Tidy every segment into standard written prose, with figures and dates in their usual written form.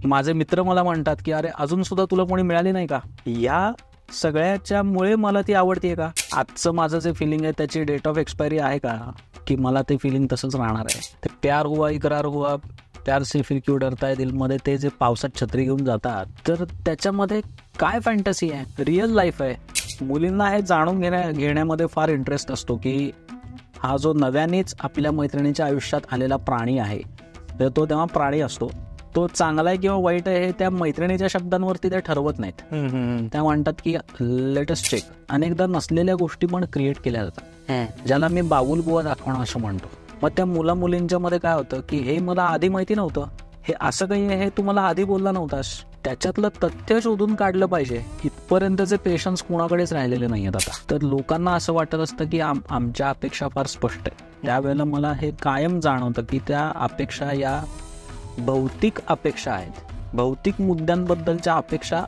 माझे मित्र मला म्हणतात की अरे अजून सुद्धा तुला कोणी मिळाली नाही का, या सगळ्याच्या मुळे मला ती आवडते का, आजचं माझं जे फिलिंग आहे त्याची डेट ऑफ एक्सपायरी आहे का, की मला ते फिलिंग तसंच राहणार आहे. ते प्यार हुआ इकरार हुआ प्यार से फिर क्यों डरता है दिलमध्ये ते जे पावसात छत्री घेऊन जातात, तर त्याच्यामध्ये काय फॅन्टसी आहे, रिअल लाईफ आहे. मुलींना हे जाणून घेण्यामध्ये फार इंटरेस्ट असतो की हा जो नव्यानेच आपल्या मैत्रिणीच्या आयुष्यात आलेला प्राणी आहे, तर तो तेव्हा प्राणी असतो, तो चांगला आहे किंवा वाईट आहे हे त्या मैत्रिणीच्या शब्दांवरती ते ठरवत नाहीत. त्या म्हणतात की लेटेस्ट चेक. अनेकदा नसलेल्या गोष्टी पण क्रिएट केल्या जातात, ज्याला मी बाबुल बुवा दाखवणं असं म्हणतो. मग त्या मुला मुलींच्या मध्ये काय होतं की हे मला आधी माहिती नव्हतं, हे असं काही आहे, हे तू मला आधी बोलला नव्हतास, त्याच्यातलं तथ्य शोधून काढलं पाहिजे. इथपर्यंतचे पेशन्स कोणाकडेच राहिलेले नाही आहेत आता. तर लोकांना असं वाटत असतं की आमच्या अपेक्षा फार स्पष्ट आहे. त्यावेळेला मला हे कायम जाणवतं की त्या अपेक्षा या भौतिक अपेक्षा आहेत, भौतिक मुद्द्यांबद्दलच्या अपेक्षा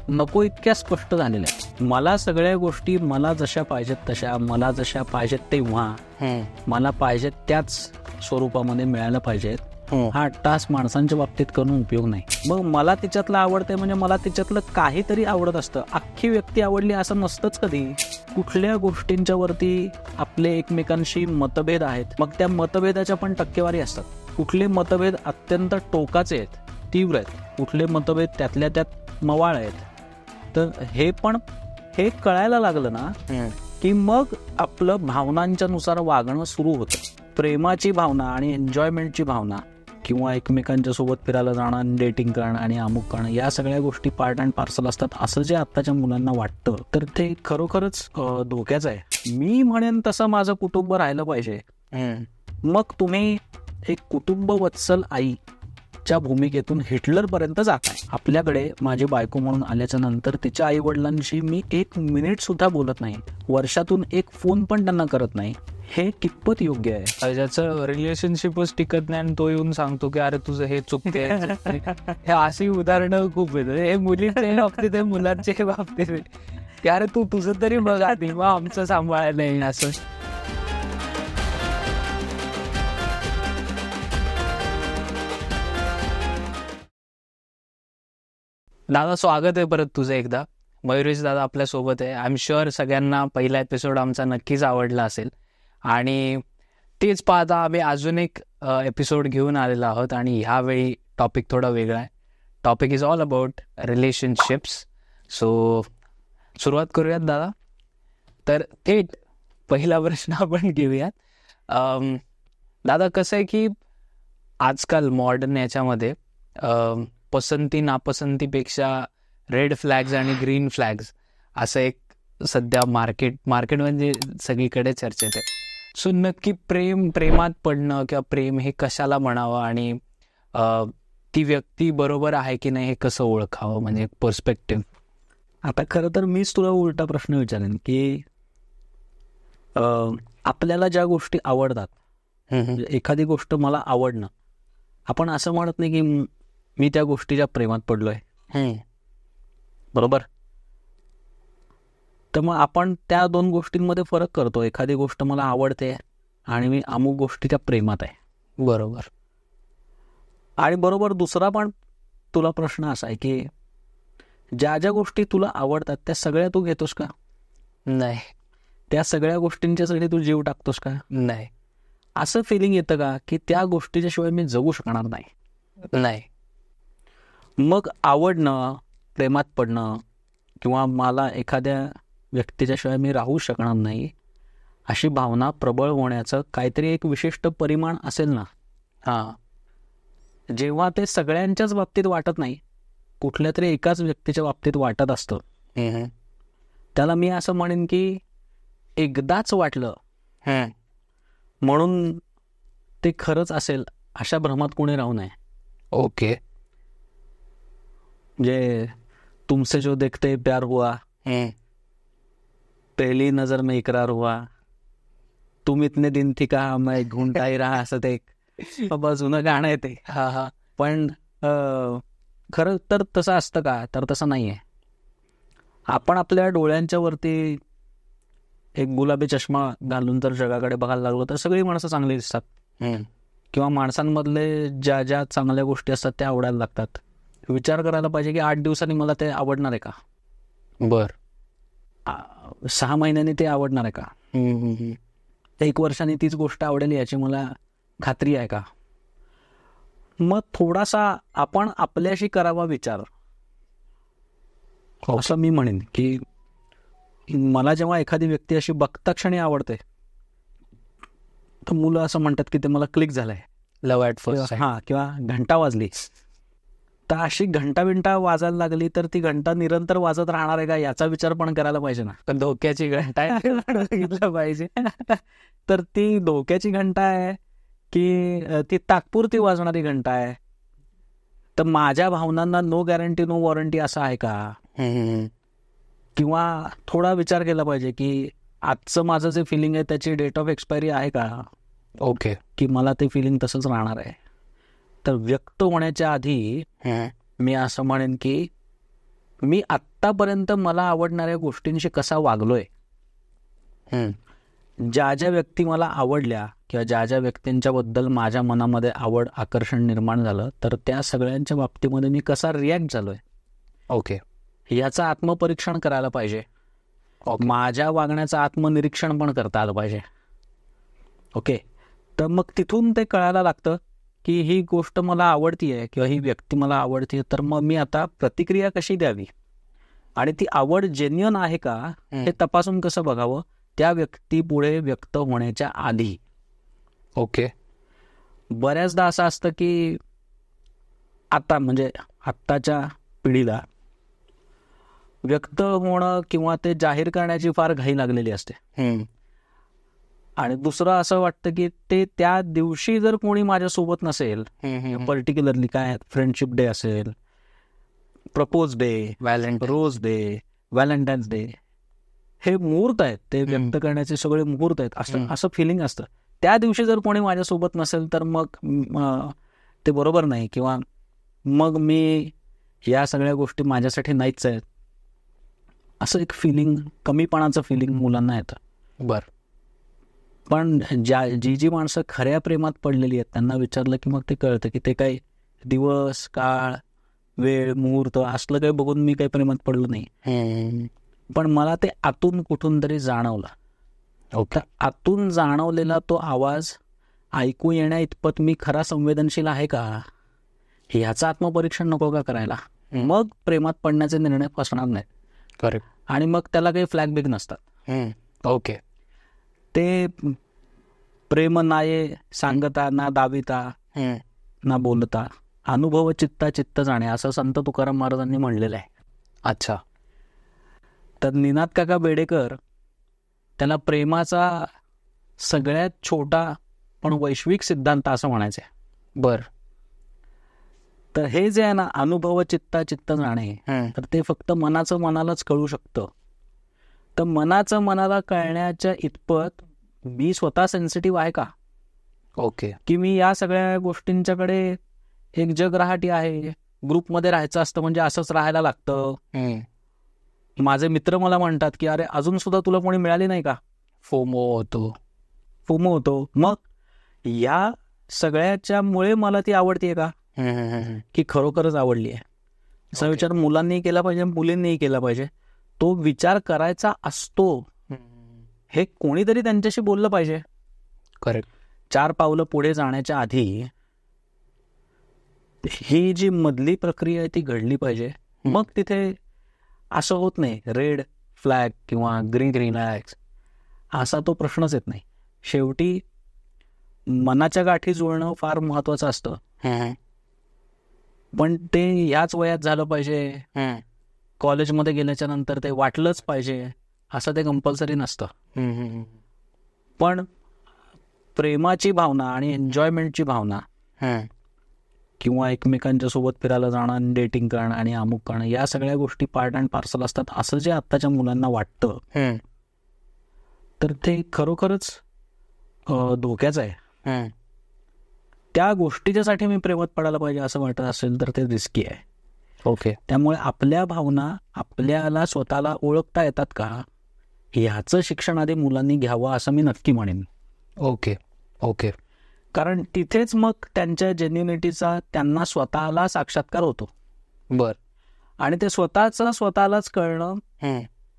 नको इतक्या स्पष्ट झालेल्या आहेत. मला सगळ्या गोष्टी मला जशा पाहिजेत तशा, मला जशा पाहिजेत तेव्हा, मला पाहिजेत त्याच स्वरूपामध्ये मिळायला पाहिजेत. हा टास्क माणसांच्या बाबतीत करून उपयोग नाही. मग मला तिच्यातलं आवडतंय म्हणजे मला तिच्यातलं काहीतरी आवडत असतं. अख्खी व्यक्ती आवडली असं नसतंच कधी. कुठल्या गोष्टींच्या वरती आपले एकमेकांशी मतभेद आहेत, मग त्या मतभेदाच्या पण टक्केवारी असतात. कुठले मतभेद अत्यंत टोकाचे आहेत, तीव्र आहेत, कुठले मतभेद त्यातल्या त्यात मवाळ आहेत. तर हे कळायला लागलं ना की मग आपलं भावनांच्या नुसार वागणं सुरू होतं. प्रेमाची भावना आणि एन्जॉयमेंटची भावना किंवा एकमेकांच्या सोबत फिरायला जाणं, डेटिंग करणं आणि अमुक करणं, या सगळ्या गोष्टी पार्ट अँड पार्सल असतात असं जे आत्ताच्या मुलांना वाटतं, तर ते खरोखरच धोक्याचं आहे. मी म्हणेन तसं माझं कुटुंब राहिलं पाहिजे. मग तुम्ही एक कुटुंबवत्सल आईच्या भूमिकेतून हिटलरपर्यंत जात आहे. आपल्याकडे माझी बायको म्हणून आल्याच्या नंतर तिच्या आई वडिलांशी मी 1 मिनिट सुद्धा बोलत नाही, वर्षातून 1 फोन पण त्यांना करत नाही. हे कितपत योग्य आहे? ज्याचं रिलेशनशिपच टिकत नाही आणि तो येऊन सांगतो की अरे तुझं हे चुकते. हे अशी उदाहरणं खूप येतात. हे मुलींच्या बाबतीत, मुलांच्या बाबतीत की अरे तू तुझं तरी बघ आधी, मग आमचं सांभाळायला नाही असं. दादा स्वागत आहे परत तुझं एकदा. मयुरेश दादा आपल्या सोबत आहे. आय एम शुअर सगळ्यांना पहिला एपिसोड आमचा नक्कीच आवडला असेल आणि तेच पाहता आम्ही अजून एक एपिसोड घेऊन आलेलो आहोत आणि ह्यावेळी टॉपिक थोडा वेगळा आहे. Topic is all about relationships. So सुरुवात करूयात दादा. तर थेट पहिला प्रश्न आपण घेऊयात. दादा कसं आहे की आजकाल मॉडर्न याच्यामध्ये पसंती नापसंतीपेक्षा रेड फ्लॅग्स आणि ग्रीन फ्लॅग्स असं एक सध्या मार्केट म्हणजे सगळीकडे चर्चेत आहे. सो नक्की प्रेमात पडणं किंवा प्रेम हे कशाला म्हणावं आणि ती व्यक्ती बरोबर आहे की नाही हे कसं ओळखावं, म्हणजे पर्स्पेक्टिव्ह. आता खरं तर मीच तुला उलटा प्रश्न विचारेन की आपल्याला ज्या गोष्टी आवडतात, एखादी गोष्ट मला आवडणं, आपण असं म्हणत नाही की मी त्या गोष्टीच्या प्रेमात पडलोय, बरोबर. तर मग आपण त्या 2 गोष्टींमध्ये फरक करतो. एखादी गोष्ट मला आवडते आणि मी अमुक गोष्टीच्या प्रेमात आहे, बरोबर. आणि बरोबर दुसरा पण तुला प्रश्न असा आहे की ज्या ज्या गोष्टी तुला आवडतात त्या सगळ्या तू घेतोस का? नाही. त्या सगळ्या गोष्टींच्यासाठी तू जीव टाकतोस का? नाही. असं फिलिंग येतं का की त्या गोष्टीच्या शिवाय मी जगू शकणार नाही? नाही. मग आवडणं, प्रेमात पडणं किंवा मला एखाद्या व्यक्तीच्या शिवाय मी राहू शकणार नाही अशी भावना प्रबळ होण्याचं काहीतरी एक विशिष्ट परिमाण असेल ना. जेव्हा ते सगळ्यांच्याच बाबतीत वाटत नाही, कुठल्या तरी एकाच व्यक्तीच्या बाबतीत वाटत असतं, त्याला मी असं म्हणेन की एकदाच वाटलं म्हणून ते खरंच असेल अशा भ्रमात कोणी राहू नये. ओके. जे तुमसे जो देखते प्यार हुआ, पहली नजर में इकरार हुआ, तुम इतने दिन थी का मैं ढूंढता ही रहा, असं ते जुनं गाणं आहे ते. पण खरं तर तसं असतं का? तर तसं नाही आहे. आपण आपल्या डोळ्यांच्या वरती एक गुलाबी चष्मा घालून तर जगाकडे बघायला लागलो तर सगळी माणसं चांगली दिसतात, किंवा माणसांमधले ज्या ज्या चांगल्या गोष्टी असतात त्या आवडायला लागतात. विचार करायला पाहिजे की 8 दिवसांनी मला ते आवडणार आहे का, बर 6 महिन्यांनी ते आवडणार आहे का, 1 वर्षाने तीच गोष्ट आवडेल याची मला खात्री आहे का. मग थोडासा आपण आपल्याशी करावा विचार, असं मी म्हणेन. की मला जेव्हा एखादी व्यक्ती अशी बघता क्षणी आवडते, तर मुलं असं म्हणतात की ते मला क्लिक झालंय, लव ॲट फर्स्ट साईट. हा, किंवा घंटा वाजली. तर अशी घंटा वाजायला लागली तर ती घंटा निरंतर वाजत राहणार आहे का याचा विचार पण करायला पाहिजे ना. पण धोक्याची घंटा आहे. बघितलं पाहिजे. तर ती धोक्याची घंटा आहे की ती तात्पुरती वाजणारी घंटा आहे. तर माझ्या भावनांना नो गॅरंटी नो वॉरंटी असं आहे का. किंवा थोडा विचार केला पाहिजे की आजचं माझं जे फिलिंग आहे त्याची डेट ऑफ एक्सपायरी आहे का. ओके. की मला ते फिलिंग तसंच राहणार आहे. तर व्यक्त होण्याच्या आधी मी असं म्हणेन की मी आत्तापर्यंत मला आवडणाऱ्या गोष्टींशी कसा वागलोय, ज्या ज्या व्यक्ती मला आवडल्या किंवा ज्या ज्या व्यक्तींच्याबद्दल माझ्या मनामध्ये आवड आकर्षण निर्माण झालं, तर त्या सगळ्यांच्या बाबतीमध्ये मी कसा रिॲक्ट झालोय. ओके. याचं आत्मपरीक्षण करायला पाहिजे. माझ्या वागण्याचं आत्मनिरीक्षण पण करता आलं पाहिजे. ओके. तर मग तिथून ते कळायला लागतं की ही गोष्ट मला आवडतीये किंवा ही व्यक्ती मला आवडतीये, तर मग मी आता प्रतिक्रिया कशी द्यावी आणि ती आवड जेन्युइन आहे का हे तपासून कसं बघावं त्या व्यक्ती पुढे व्यक्त होण्याच्या आधी. ओके. बऱ्याचदा असं असतं की आता म्हणजे आत्ताच्या पिढीला व्यक्त होणं किंवा ते जाहीर करण्याची फार घाई लागलेली असते. आणि दुसरं असं वाटतं की ते त्या दिवशी जर कोणी माझ्यासोबत नसेल, पर्टिक्युलरली काय फ्रेंडशिप डे असेल, propose day, rose day, Valentine's day, हे मुहूर्त आहेत, ते व्यक्त करण्याचे सगळे मुहूर्त आहेत, असं फिलिंग असतं. त्या दिवशी जर कोणी माझ्यासोबत नसेल तर मग ते बरोबर नाही, किंवा मग मी या सगळ्या गोष्टी माझ्यासाठी नाहीच आहेत असं एक फिलिंग, कमीपणाचं फिलिंग मुलांना येतं. बरं. पण जी माणसं खऱ्या प्रेमात पडलेली आहेत त्यांना विचारलं की मग ते कळतं की ते काही दिवस, काळ, वेळ, मुहूर्त असलं काही बघून मी काही प्रेमात पडलो नाही. पण मला ते आतून कुठून तरी जाणवलं. तर आतून जाणवलेला तो आवाज ऐकू येण्या इतपत मी खरा संवेदनशील आहे का, ह्याचं आत्मपरीक्षण नको का करायला. मग प्रेमात पडण्याचे निर्णय फसणार नाहीत. करेक्ट. आणि मग त्याला काही फ्लॅग बिग नसतात. ओके. ते प्रेम नाये सांगता ना दाविता ना बोलता, अनुभव चित्ता चित्त जाणे, असं संत तुकाराम महाराजांनी म्हणलेलं आहे. अच्छा. तर निनाद काका बेडेकर त्याला प्रेमाचा सगळ्यात छोटा पण वैश्विक सिद्धांत असं म्हणायचं आहे. बर. तर हे जे आहे ना, अनुभव चित्ता चित्त जाणे, तर ते फक्त मनाचं मनालाच कळू शकतं. तर मनाचं मनाला कळण्याच्या इतपत मी स्वतः सेन्सिटिव्ह आहे का. ओके. की मी या सगळ्या गोष्टींच्याकडे एक जगराहाटी आहे, ग्रुपमध्ये राहायचं असतं म्हणजे असंच राहायला लागतं. माझे मित्र मला म्हणतात की अरे अजून सुद्धा तुला कोणी मिळाली नाही का, फोमो होतो. मग या सगळ्याच्या मुळे मला ती आवडतीये का, की खरोखरच आवडली आहे. असा विचार मुलांनीही केला पाहिजे, मुलींनीही केला पाहिजे. तो विचार करायचा असतो, हे कोणीतरी त्यांच्याशी बोललं पाहिजे. करेक्ट. 4 पावलं पुढे जाण्याच्या आधी ही जी मधली प्रक्रिया आहे ती घडली पाहिजे. मग तिथे असं होत नाही रेड फ्लॅग किंवा ग्रीन फ्लॅग्स असा तो प्रश्नच येत नाही. शेवटी मनाच्या गाठी जुळणं फार महत्वाचं असतं, पण ते याच वयात झालं पाहिजे, कॉलेजमध्ये गेल्याच्या नंतर ते वाटलंच पाहिजे असं ते कंपल्सरी नसतं. पण प्रेमाची भावना आणि एन्जॉयमेंटची भावना किंवा एकमेकांच्या सोबत फिरायला जाणं, डेटिंग करणं आणि अमुक करणं, या सगळ्या गोष्टी पार्ट अँड पार्सल असतात असं जे आत्ताच्या मुलांना वाटतं, तर ते खरोखरच धोक्याचं आहे. त्या गोष्टीच्यासाठी मी प्रेमात पडायला पाहिजे असं वाटत असेल तर ते रिस्की आहे. ओके. त्यामुळे आपल्या भावना आपल्याला स्वतःला ओळखता येतात का, ह्याचं शिक्षण आधी मुलांनी घ्यावं असं मी नक्की म्हणेन. ओके. कारण तिथेच मग त्यांच्या जेन्युनिटीचा त्यांना स्वतःला साक्षात्कार होतो. बर. आणि ते स्वतःलाच कळणं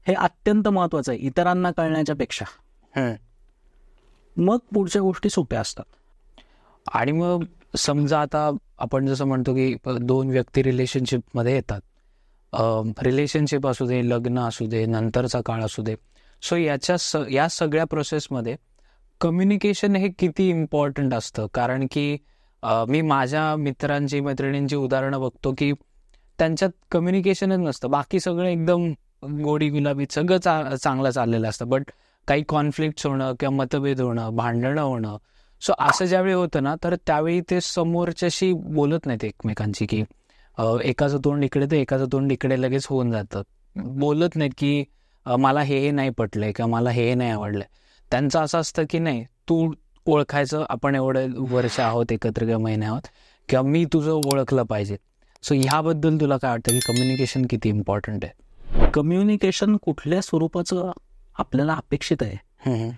हे अत्यंत महत्वाचं आहे इतरांना कळण्याच्या पेक्षा. मग पुढच्या गोष्टी सोप्या असतात. आणि मग समजा आता आपण जसं म्हणतो की 2 व्यक्ती रिलेशनशिपमध्ये येतात, रिलेशनशिप असू दे, लग्न असू दे, नंतरचा काळ असू दे, सो या सगळ्या प्रोसेसमध्ये कम्युनिकेशन हे किती इम्पॉर्टंट असतं. कारण की मी माझ्या मित्रांची मैत्रिणींची उदाहरणं बघतो की त्यांच्यात कम्युनिकेशनच नसतं, बाकी सगळं एकदम गोडी गुलाबी सगळं चांगलं चाललेलं असतं, बट काही कॉन्फ्लिक्ट्स होणं किंवा मतभेद होणं, भांडणं होणं. सो असं ज्यावेळी होतं ना, तर त्यावेळी ते समोरच्याशी बोलत नाहीत एकमेकांची, की एकाचं तोंड इकडे तर एकाचं तोंड इकडे लगेच होऊन जातं. बोलत नाहीत की मला हे नाही पटलंय किंवा मला हे नाही आवडलंय. त्यांचं असं असतं की नाही, तू ओळखायचं, आपण एवढे वर्ष आहोत एकत्र किंवा महिने आहोत, किंवा मी तुझं ओळखलं पाहिजे. सो ह्याबद्दल तुला काय वाटतं की कम्युनिकेशन किती इम्पॉर्टंट आहे? कम्युनिकेशन कुठल्या स्वरूपाचं आपल्याला अपेक्षित आहे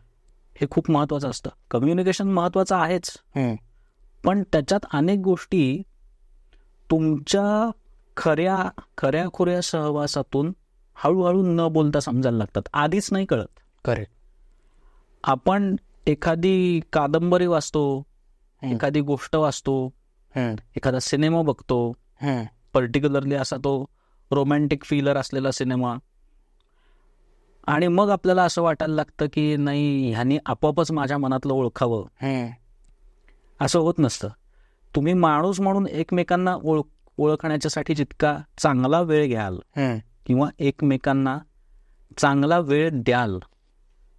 हे खूप महत्वाचं असतं. कम्युनिकेशन महत्वाचं आहेच, पण त्याच्यात अनेक गोष्टी तुमच्या खऱ्याखुऱ्या सहवासातून हळूहळू न बोलता समजायला लागतात. आधीच नाही कळत. करेक्ट. आपण एखादी कादंबरी वाचतो, एखादी गोष्ट वाचतो, एखादा सिनेमा बघतो, पर्टिक्युलरली असा तो रोमॅन्टिक फिलर असलेला सिनेमा, आणि मग आपल्याला असं वाटायला लागतं की नाही, ह्यानी आपोआपच माझ्या मनातलं ओळखावं. असं होत नसतं. तुम्ही माणूस म्हणून एकमेकांना ओळखण्याच्यासाठी जितका चांगला वेळ घ्याल किंवा एकमेकांना चांगला वेळ द्याल,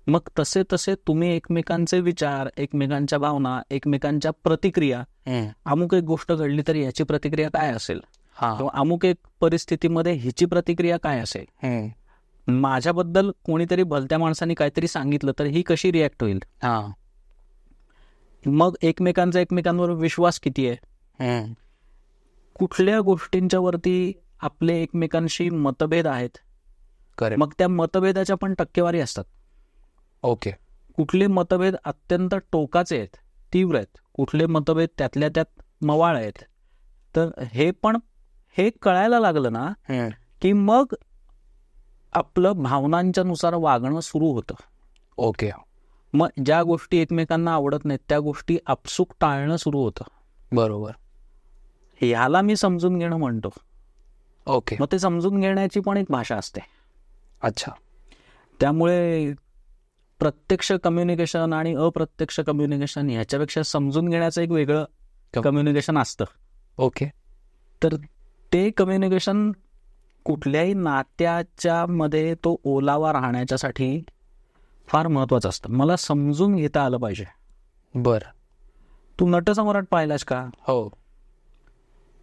मग तसे तसे तुम्ही एकमेकांचे विचार, एकमेकांच्या भावना, एकमेकांच्या प्रतिक्रिया, अमुक एक गोष्ट घडली तर याची प्रतिक्रिया काय असेल, किंवा अमुक एक परिस्थितीमध्ये हिची प्रतिक्रिया काय असेल, माझ्याबद्दल कोणीतरी भलत्या माणसाने काहीतरी सांगितलं तर ही कशी रिॲक्ट होईल, मग एकमेकांवर विश्वास किती आहे, कुठल्या गोष्टींच्या वरती आपले एकमेकांशी मतभेद आहेत, मग त्या मतभेदाच्या पण टक्केवारी असतात. ओके. कुठले मतभेद अत्यंत टोकाचे आहेत, तीव्र आहेत, कुठले मतभेद त्यातल्या त्यात मवाळ आहेत. तर हे कळायला लागलं ना की मग आपलं भावनांच्या नुसार वागणं सुरू होतं. ओके. मग ज्या गोष्टी एकमेकांना आवडत नाहीत त्या गोष्टी आपसूक टाळणं सुरू होतं. बरोबर. ह्याला मी समजून घेणं म्हणतो. ओके. मग ते समजून घेण्याची पण एक भाषा असते. अच्छा. त्यामुळे प्रत्यक्ष कम्युनिकेशन आणि अप्रत्यक्ष कम्युनिकेशन ह्याच्यापेक्षा समजून घेण्याचं एक वेगळं कम्युनिकेशन असतं. ओके. तर ते कम्युनिकेशन कुठल्याही नात्याच्या मध्ये तो ओलावा राहण्याच्यासाठी फार महत्वाचं असतं. मला समजून घेता आलं पाहिजे. बरं. तू नटसम्राट पाहिलास का? हो.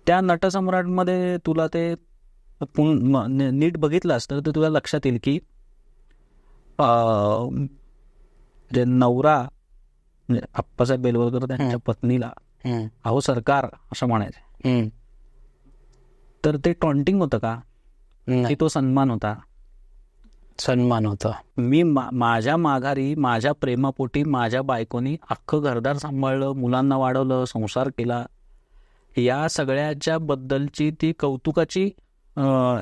त्या नटसम्राटमध्ये तुला ते नीट बघितलं असतं तर तुला लक्षात येईल की जे नवरा आप्पासाहेब बेलवलकर त्यांच्या पत्नीला अहो सरकार असं म्हणायचे, तर ते टॉन्टिंग होतं का की तो सन्मान होता? सन्मान होता. मी माझ्या माघारी माझ्या प्रेमापोटी माझ्या बायकोनी अख्खं घरदार सांभाळलं, मुलांना वाढवलं, संसार केला, या सगळ्याच्या बद्दलची ती कौतुकाची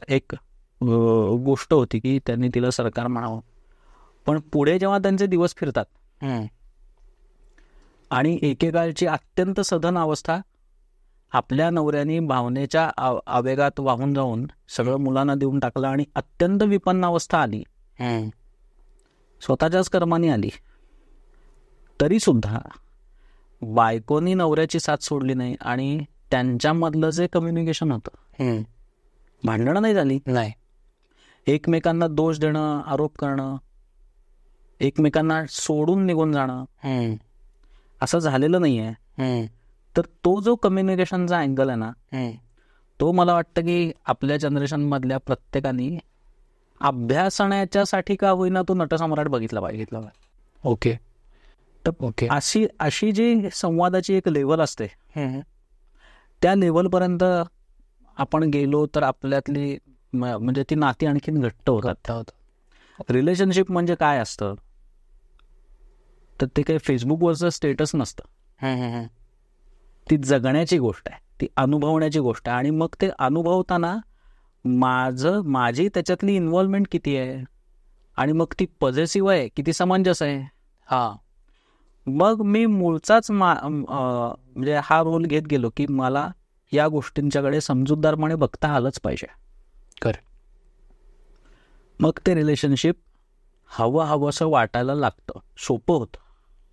एक गोष्ट होती की त्यांनी तिला सरकार म्हणावं. पण पुढे जेव्हा त्यांचे दिवस फिरतात आणि एकेकाळची अत्यंत सधन अवस्था आपल्या नवऱ्याने भावनेच्या आवेगात वाहून जाऊन सगळं मुलांना देऊन टाकलं आणि अत्यंत विपन्न अवस्था आली, स्वतःच्याच कर्माने आली, तरी सुद्धा बायकोनी नवऱ्याची साथ सोडली नाही आणि त्यांच्यामधलं जे कम्युनिकेशन होतं, भांडणं नाही झाली, नाही, एकमेकांना दोष देणं, आरोप करणं, एकमेकांना सोडून निघून जाणं असं झालेलं नाहीये. तर तो जो कम्युनिकेशनचा अँगल आहे ना, तो मला वाटतं की आपल्या जनरेशन मधल्या प्रत्येकाने अभ्यासण्याच्यासाठी का होईना तो नटसम्राट बघितला पाहिजे. ओके. तर अशी जी संवादाची एक लेवल असते, त्या लेवलपर्यंत आपण गेलो तर आपल्यातली म्हणजे ती नाती आणखीन घट्ट होतात. रिलेशनशिप म्हणजे काय असतं तर ते काही फेसबुकवरचं स्टेटस नसतं, ती जगण्याची गोष्ट आहे. ती अनुभवण्याची गोष्ट आहे. आणि मग ते अनुभवताना माझी त्याच्यातली इन्व्हॉल्वमेंट किती आहे आणि मग ती पॉझिटिव्ह आहे किती समंजस आहे. मग मी मूळचाच म्हणजे हा रोल घेत गेलो की मला या गोष्टींच्याकडे समजूतदारपणे बघता आलंच पाहिजे. मग ते रिलेशनशिप हवंसं वाटायला लागतं, सोपं होतं.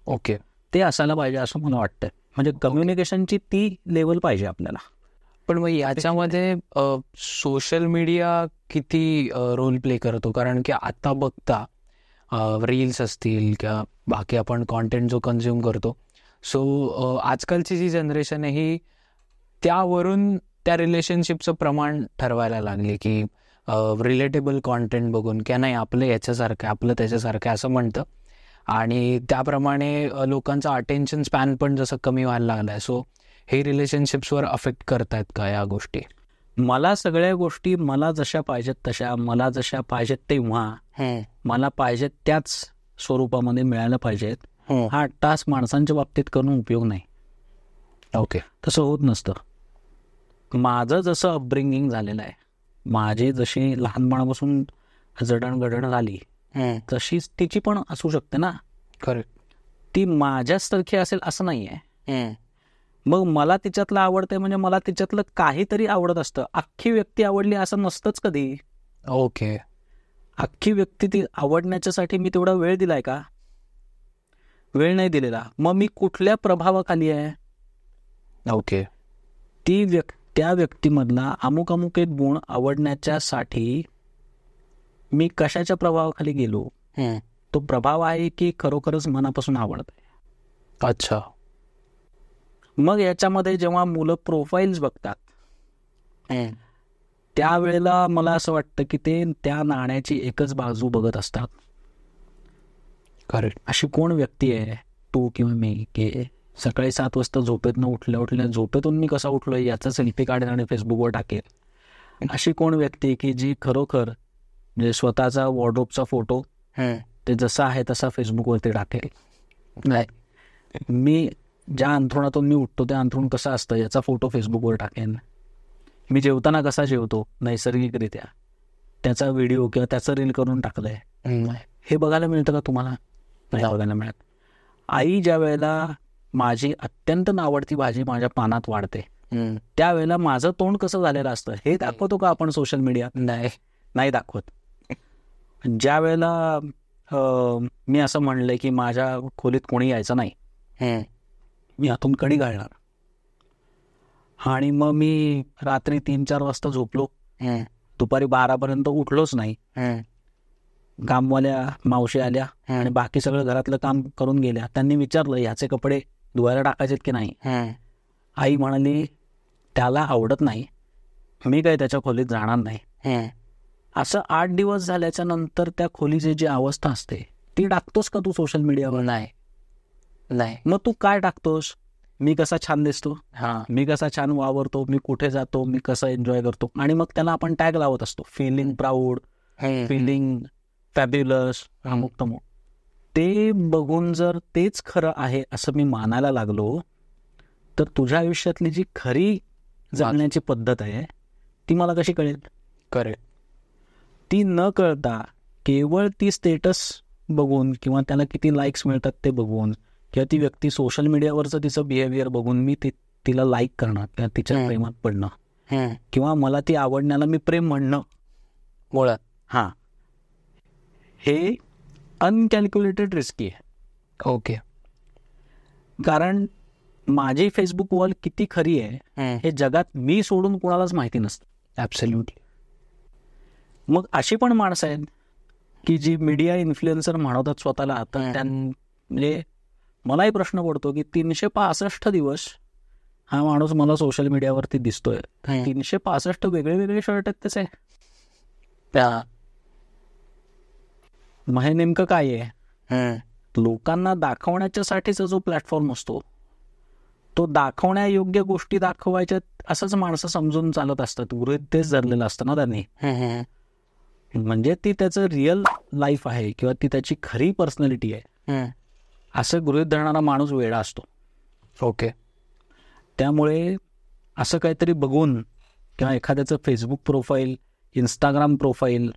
ओके, ते असायला पाहिजे असं मला वाटतं. म्हणजे कम्युनिकेशनची ती लेवल पाहिजे आपल्याला. पण मग याच्यामध्ये सोशल मीडिया किती रोल प्ले करतो? कारण की आता बघता रील्स असतील किंवा बाकी आपण कॉन्टेंट जो कन्झ्युम करतो, सो आजकालची जी जनरेशन आहे ही त्यावरून त्या रिलेशनशिपचं प्रमाण ठरवायला लागले की रिलेटेबल कॉन्टेंट बघून की नाही आपलं याच्यासारखं आहे, आपलं त्याच्यासारखं आहे असं म्हणतं. आणि त्याप्रमाणे लोकांचा अटेन्शन स्पॅन पण जसं कमी व्हायला लागला आहे. सो हे रिलेशनशिप्सवर अफेक्ट करतायत का या गोष्टी? मला सगळ्या गोष्टी मला जशा पाहिजेत तशा, मला जशा पाहिजेत तेव्हा, मला पाहिजेत त्याच स्वरूपामध्ये मिळायला पाहिजेत. हा टास्क माणसांच्या बाबतीत करून उपयोग नाही. ओके, तसं होत नसतं. माझं जसं अपब्रिंगिंग झालेलं आहे, माझे जशी लहानपणापासून जडणघडण झाली तशीच तिची पण असू शकते ना. करेक्ट. ती माझ्यासारखी असेल असं नाही आहे. मग मला तिच्यातलं आवडतंय म्हणजे मला तिच्यातलं काहीतरी आवडत असतं. अख्खी व्यक्ती आवडली असं नसतंच कधी. ओके, अख्खी व्यक्ती ती आवडण्याच्यासाठी मी तेवढा वेळ दिलाय का? वेळ नाही दिलेला. मग मी कुठल्या प्रभावाखाली आहे? ओके, त्या व्यक्तीमधला अमुक एक गुण आवडण्याच्यासाठी मी कशाच्या प्रभावाखाली गेलो? तो प्रभाव आहे की खरोखरच मनापासून आवडत आहे? अच्छा. मग याच्यामध्ये जेव्हा मुलं प्रोफाईल्स बघतात त्यावेळेला मला असं वाटतं की ते त्या नाण्याची एकच बाजू बघत असतात. करेक्ट. अशी कोण व्यक्ती आहे, तू किंवा मी, की सकाळी 7 वाजता झोपेतनं उठल्या झोपेतून मी कसा उठलोय याचा सेल्फी काढेल आणि फेसबुकवर टाकेल? अशी कोण व्यक्ती की जी खरोखर म्हणजे स्वतःचा वॉर्डरोबचा फोटो ते जसा आहे तसा फेसबुकवरती टाकेल? नाही. मी ज्या अंथरुणातून मी उठतो त्या अंथरुण कसं असतं याचा फोटो फेसबुकवर टाकेन. मी जेवताना कसा जेवतो नैसर्गिकरित्या त्याचा व्हिडिओ किंवा त्याचं रील करून टाकलंय. हे बघायला मिळतं का तुम्हाला? नाही बघायला मिळत. आई ज्या वेळेला माझी अत्यंत नावडती भाजी माझ्या पानात वाढते त्यावेळेला माझं तोंड कसं झालेलं असतं हे दाखवतो का आपण सोशल मीडिया? नाही दाखवत. ज्या वेळेला मी असं म्हणलंय की माझ्या खोलीत कोणी यायचं नाही, मी आतून कडी घालणार, आणि मग मी रात्री 3-4 वाजता झोपलो, दुपारी 12पर्यंत उठलोच नाही, कामवाल्या मावशी आल्या आणि बाकी सगळं घरातलं काम करून गेल्या. त्यांनी विचारलं ह्याचे कपडे धुवायला टाकायचेत की नाही? आई म्हणाली त्याला आवडत नाही, मी काय त्याच्या खोलीत जाणार नाही. असं 8 दिवस झाल्याच्या नंतर त्या खोलीची जी अवस्था असते ती टाकतोस का तू सोशल मीडियावर? नाही. मग तू काय टाकतोस? मी कसा छान दिसतो, मी कसा छान वावरतो, मी कुठे जातो, मी कसं एन्जॉय करतो, आणि मग त्याला आपण टॅग लावत असतो, फिलिंग प्राऊड, फिलिंग फॅब्युलस, अमुक तमुक. ते बघून जर तेच खरं आहे असं मी मानायला लागलो तर तुझ्या आयुष्यातली जी खरी जगण्याची पद्धत आहे ती मला कशी कळेल? करेक्ट. ती न कळता केवळ ती स्टेटस बघून किंवा त्याला किती लाईक्स मिळतात ते बघून किंवा ती व्यक्ती सोशल मीडियावरचं तिचं बिहेवियर बघून मी तिला लाईक करणं किंवा तिच्या प्रेमात पडणं किंवा मला ती आवडण्याला मी प्रेम म्हणणं मुळात हे अनकॅल्क्युलेटेड रिस्की आहे. ओके. कारण माझी फेसबुक वॉल किती खरी आहे हे जगात मी सोडून कोणालाच माहिती नसतं. ॲब्सोल्युटली. मग अशी पण माणसं आहेत की जी मीडिया इन्फ्लुएन्सर म्हणवतात स्वतःला. तर म्हणजे मलाही प्रश्न पडतो की 365 दिवस हा माणूस मला सोशल मीडियावरती दिसतोय, 365 वेगळे वेगळे शर्ट आहेत त्याचे. मग हे नेमकं काय आहे? लोकांना दाखवण्याच्यासाठीचा जो प्लॅटफॉर्म असतो तो दाखवण्यायोग्य गोष्टी दाखवायच्या असंच माणसं समजून चालत असतात. गृहीत तेच धरलेलं असतं ना त्यांनी. म्हणजे ती त्याचं रिअल लाईफ आहे किंवा ती त्याची खरी पर्सनॅलिटी आहे असं गृहीत धरणारा माणूस वेडा असतो. ओके. त्यामुळे असं काहीतरी बघून किंवा एखाद्याचं फेसबुक प्रोफाईल, इंस्टाग्राम प्रोफाईल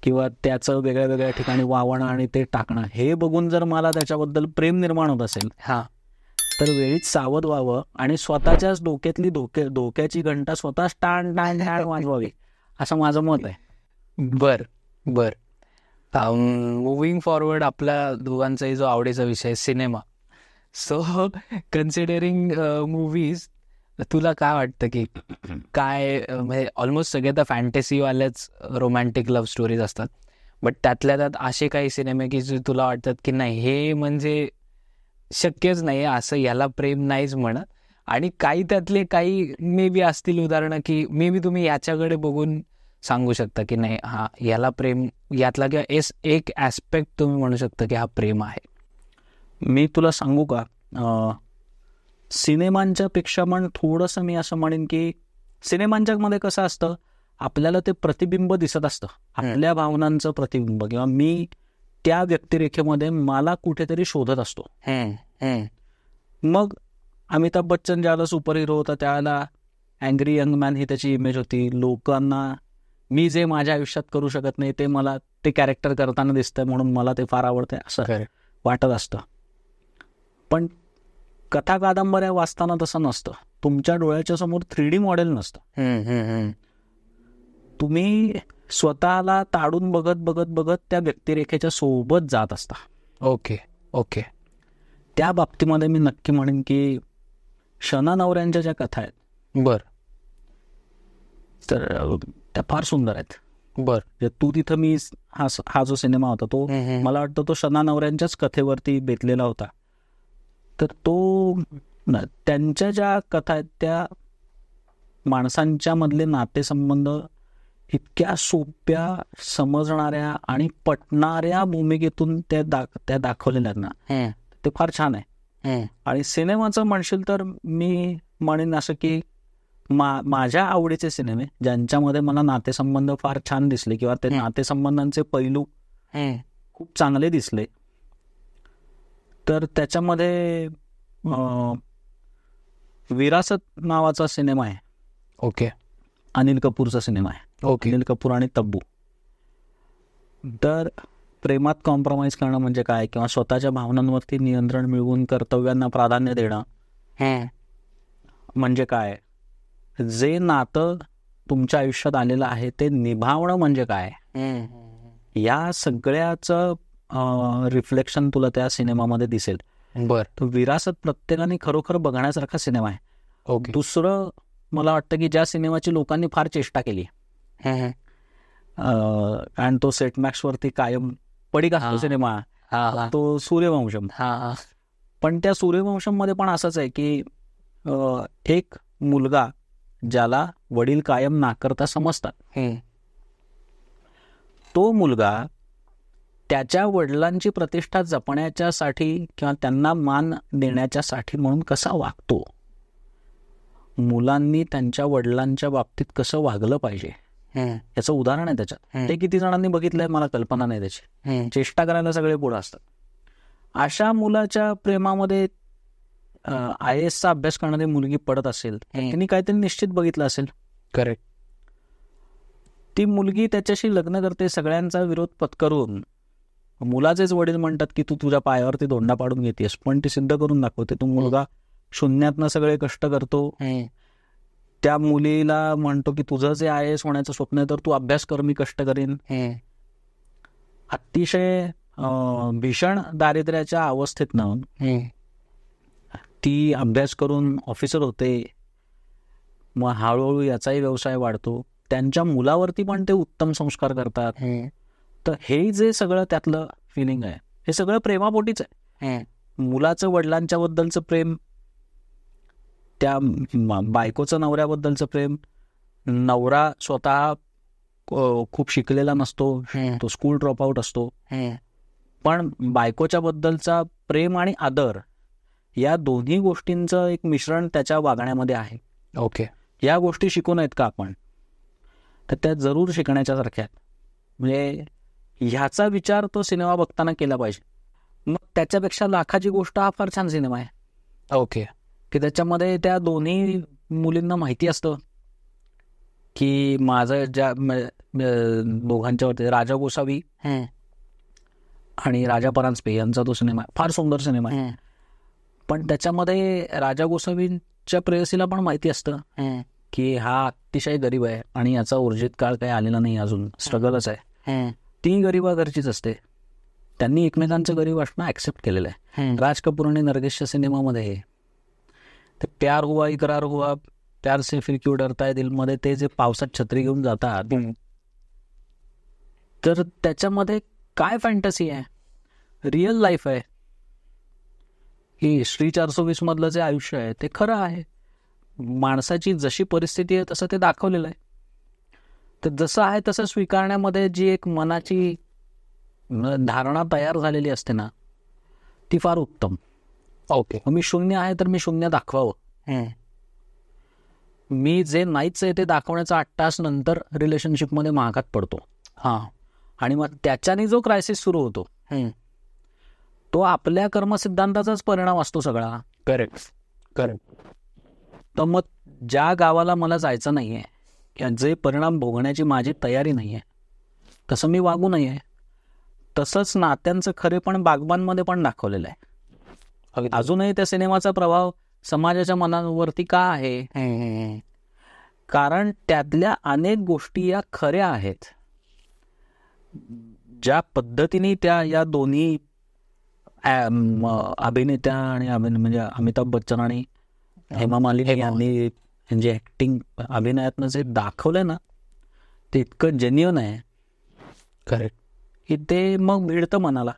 किंवा त्याचं वेगळ्या वेगळ्या ठिकाणी वावणं आणि ते टाकणं, हे बघून जर मला त्याच्याबद्दल प्रेम निर्माण होत असेल तर वेळीच सावध व्हावं आणि स्वतःच्याच डोक्यातली धोक्याची घंटा स्वतः टाण टाण टाण वाजवावी, असं माझं मत आहे. बर मुव्हिंग फॉरवर्ड, आपल्या दोघांचाही जो आवडीचा विषय सिनेमा. सो कन्सिडरिंग मूवीज, तुला काय वाटतं की काय, म्हणजे ऑलमोस्ट सगळे तर फॅन्टसीवाल्याच रोमॅन्टिक लव्ह स्टोरीज असतात, बट त्यातल्या त्यात असे काही सिनेमे की जे तुला वाटतात की नाही हे म्हणजे शक्यच नाही असं, याला प्रेम नाहीच म्हणत, आणि काही त्यातले काही मे बी असतील उदाहरणं की मे बी तुम्ही याच्याकडे बघून सांगू शकता की नाही हा याला प्रेम, यातला किंवा एक ॲस्पेक्ट तुम्ही म्हणू शकता की हा प्रेम आहे. मी तुला सांगू का, सिनेमांच्या पेक्षा पण थोडंसं मी असं म्हणेन की सिनेमांच्या मध्ये कसं असतं, आपल्याला ते प्रतिबिंब दिसत असतं, आपल्या भावनांचं प्रतिबिंब, किंवा मी त्या व्यक्तिरेखेमध्ये मला कुठेतरी शोधत असतो. मग अमिताभ बच्चन ज्यावेळेला सुपर हिरो होता त्यावेळेला अँग्री यंग मॅन ही त्याची इमेज होती. लोकांना मी जे माझ्या आयुष्यात करू शकत नाही ते मला ते कॅरेक्टर करताना दिसतंय म्हणून मला ते फार आवडतंय असं वाटत असतं. पण कथा कादंबऱ्या वाचताना तसं नसतं. तुमच्या डोळ्याच्या समोर 3D मॉडेल नसतं. तुम्ही स्वतःला ताडून बघत बघत बघत त्या व्यक्तिरेखेच्या सोबत जात असता. ओके त्या बाबतीमध्ये मी नक्की म्हणेन की शना नवऱ्यांच्या ज्या कथा आहेत तर त्या फार सुंदर आहेत. तू तिथं मी हा जो सिनेमा होता तो मला वाटतं तो शना नवऱ्यांच्याच कथेवरती बेतलेला होता. तर तो त्यांच्या ज्या कथा आहेत त्या माणसांच्या मधले नातेसंबंध इतक्या सोप्या, समजणाऱ्या आणि पटणाऱ्या भूमिकेतून त्या दाखवलेल्या आहेत ना, ते फार छान आहे. आणि सिनेमाचं म्हणशील तर मी म्हणेन असं की माझ्या आवडीचे सिनेमे ज्यांच्यामध्ये मला नातेसंबंध फार छान दिसले किंवा ते नातेसंबंधांचे पैलू खूप चांगले दिसले, तर त्याच्यामध्ये विरासत नावाचा सिनेमा आहे. अनिल कपूरचा सिनेमा आहे. अनिल कपूर आणि तब्बू. तर प्रेमात कॉम्प्रोमाइज करणं म्हणजे काय, किंवा स्वतःच्या भावनांवरती नियंत्रण मिळवून कर्तव्यांना प्राधान्य देणं म्हणजे काय, जे नातं तुमच्या आयुष्यात आलेलं आहे ते निभावणं म्हणजे काय, या सगळ्याचं रिफ्लेक्शन तुला त्या सिनेमामध्ये दिसेल. तो विरासत प्रत्येकाने खरोखर बघण्यासारखा सिनेमा आहे. दुसरं मला वाटतं की ज्या सिनेमाची लोकांनी फार चेष्टा केली आणि तो सेटमॅक्स वरती कायम पडीक असतो सिनेमा, तो सूर्यवंशम. पण त्या सूर्यवंशम मध्ये पण असंच आहे की एक मुलगा ज्याला वडील कायम नाकारता समजतात, तो मुलगा त्याच्या वडिलांची प्रतिष्ठा जपण्याच्यासाठी किंवा त्यांना मान देण्याच्यासाठी म्हणून कसा वागतो, मुलांनी त्यांच्या वडिलांच्या बाबतीत कसं वागलं पाहिजे याचं उदाहरण आहे त्याच्यात. ते किती जणांनी बघितलंय मला कल्पना नाही त्याची. चेष्टा करायला सगळे पुढे असतात. अशा मुलाच्या प्रेमामध्ये IAS चा अभ्यास करणारी मुलगी पडत असेल, त्यांनी काहीतरी निश्चित बघितलं असेल. करेक्ट. ती मुलगी त्याच्याशी लग्न करते, सगळ्यांचा विरोध पत्करून. मुलाचेच वडील म्हणतात की तू तुझ्या पायावरती धोंडा पाडून घेतेस, पण ती सिद्ध करून दाखवते. तो मुलगा शून्यातनं सगळे कष्ट करतो. त्या मुलीला म्हणतो की तुझं जे IAS होण्याचं स्वप्न आहे तर तू अभ्यास कर, मी कष्ट करीन. अतिशय भीषण दारिद्र्याच्या अवस्थेतनं ती अभ्यास करून ऑफिसर होते. मग हळूहळू याचाही व्यवसाय वाढतो. त्यांच्या मुलावरती पण ते उत्तम संस्कार करतात. तर हे जे सगळं त्यातलं फिलिंग आहे हे सगळं प्रेमापोटीच आहे. मुलाचं वडिलांच्या बद्दलचं प्रेम, त्या बायकोचं नवऱ्याबद्दलचं प्रेम. नवरा स्वतः खूप शिकलेला नसतो, तो स्कूल ड्रॉपआउट असतो, पण बायकोच्या बद्दलचा प्रेम आणि आदर या दोन्ही गोष्टींचं एक मिश्रण त्याच्या वागण्यामध्ये आहे. या गोष्टी शिकू नयेत का आपण, तर त्या जरूर शिकण्याच्या सारख्या आहेत. म्हणजे ह्याचा विचार तो सिनेमा बघताना केला पाहिजे. मग त्याच्यापेक्षा लाखाची गोष्ट हा फार छान सिनेमा आहे. ओके. की त्याच्यामध्ये त्या दोन्ही मुलींना माहिती असतं की माझं ज्या दोघांच्यावरती राजा गोसावी आणि राजा परांजपे यांचा तो सिनेमा आहे, फार सुंदर सिनेमा आहे. पण त्याच्यामध्ये राजा गोसावींच्या प्रेयसीला पण माहिती असतं की हा अतिशय गरीब आहे आणि याचा उर्जित काळ काही आलेला नाही, अजून स्ट्रगलच आहे. ती गरिबा घरचीच असते. त्यांनी एकमेकांचं गरीब असणं ऍक्सेप्ट केलेलं आहे. राज कपूर आणि नरगिसच्या सिनेमामध्ये ते प्यार हुआ इकरार हुआ प्यार से फिर क्यों डरता है दिल मध्ये ते जे पावसात छत्री घेऊन जातात, तर त्याच्यामध्ये काय फॅन्टसी आहे, रिअल लाईफ आहे. की श्री 420 मधलं जे आयुष्य आहे ते खरं आहे. माणसाची जशी परिस्थिती आहे तसं ते दाखवलेलं आहे. तर जसं आहे तसं स्वीकारण्यामध्ये जी एक मनाची धारणा तयार झालेली असते ना, ती फार उत्तम. ओके. मी शून्य आहे तर मी शून्य दाखवावं. मी जे नाहीच आहे ते दाखवण्याचा 8 तास नंतर रिलेशनशिपमध्ये महागात पडतो. आणि मग त्याच्याने जो क्रायसिस सुरू होतो तो आपल्या कर्मसिद्धांताचाच परिणाम असतो सगळा. करेक्ट. तर मग ज्या गावाला मला जायचं नाहीये किंवा जे परिणाम भोगण्याची माझी तयारी नाहीये तसं मी वागू नये. तसंच नात्यांचं खरेपण बागबानमध्ये पण दाखवलेलं आहे. अजूनही त्या सिनेमाचा प्रभाव समाजाच्या मनावरती का आहे? कारण त्यातल्या अनेक गोष्टी या खऱ्या आहेत. ज्या पद्धतीने त्या या दोन्ही अभिनेत्या आणि म्हणजे अमिताभ बच्चन आणि हेमा मालिनी यांनी म्हणजे ऍक्टिंग अभिनयातनं जे दाखवलंय ना ते इतकं जेन्युइन आहे. करेक्ट. की ते मग मिळतं मनाला.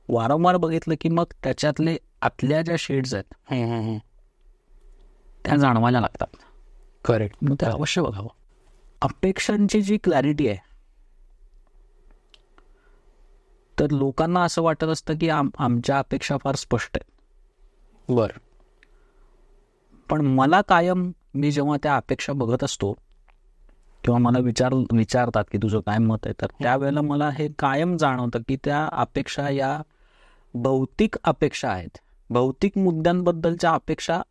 वारंवार बघितलं की मग त्याच्यातले आतल्या ज्या शेड्स आहेत त्या जाणवायला लागतात. करेक्ट. मग ते अवश्य बघावं. अपेक्षांची जी क्लॅरिटी आहे, तर लोकांना असं वाटत असतं की आमच्या अपेक्षा फार स्पष्ट आहेत. बरं. पण मला कायम मी जेव्हा त्या अपेक्षा बघत असतो किंवा मला विचारतात की तुझं काय मत आहे, तर त्यावेळेला मला हे कायम जाणवतं की त्या अपेक्षा या भौतिक अपेक्षा आहेत. भौतिक मुद्द्यांबद्दलच्या अपेक्षा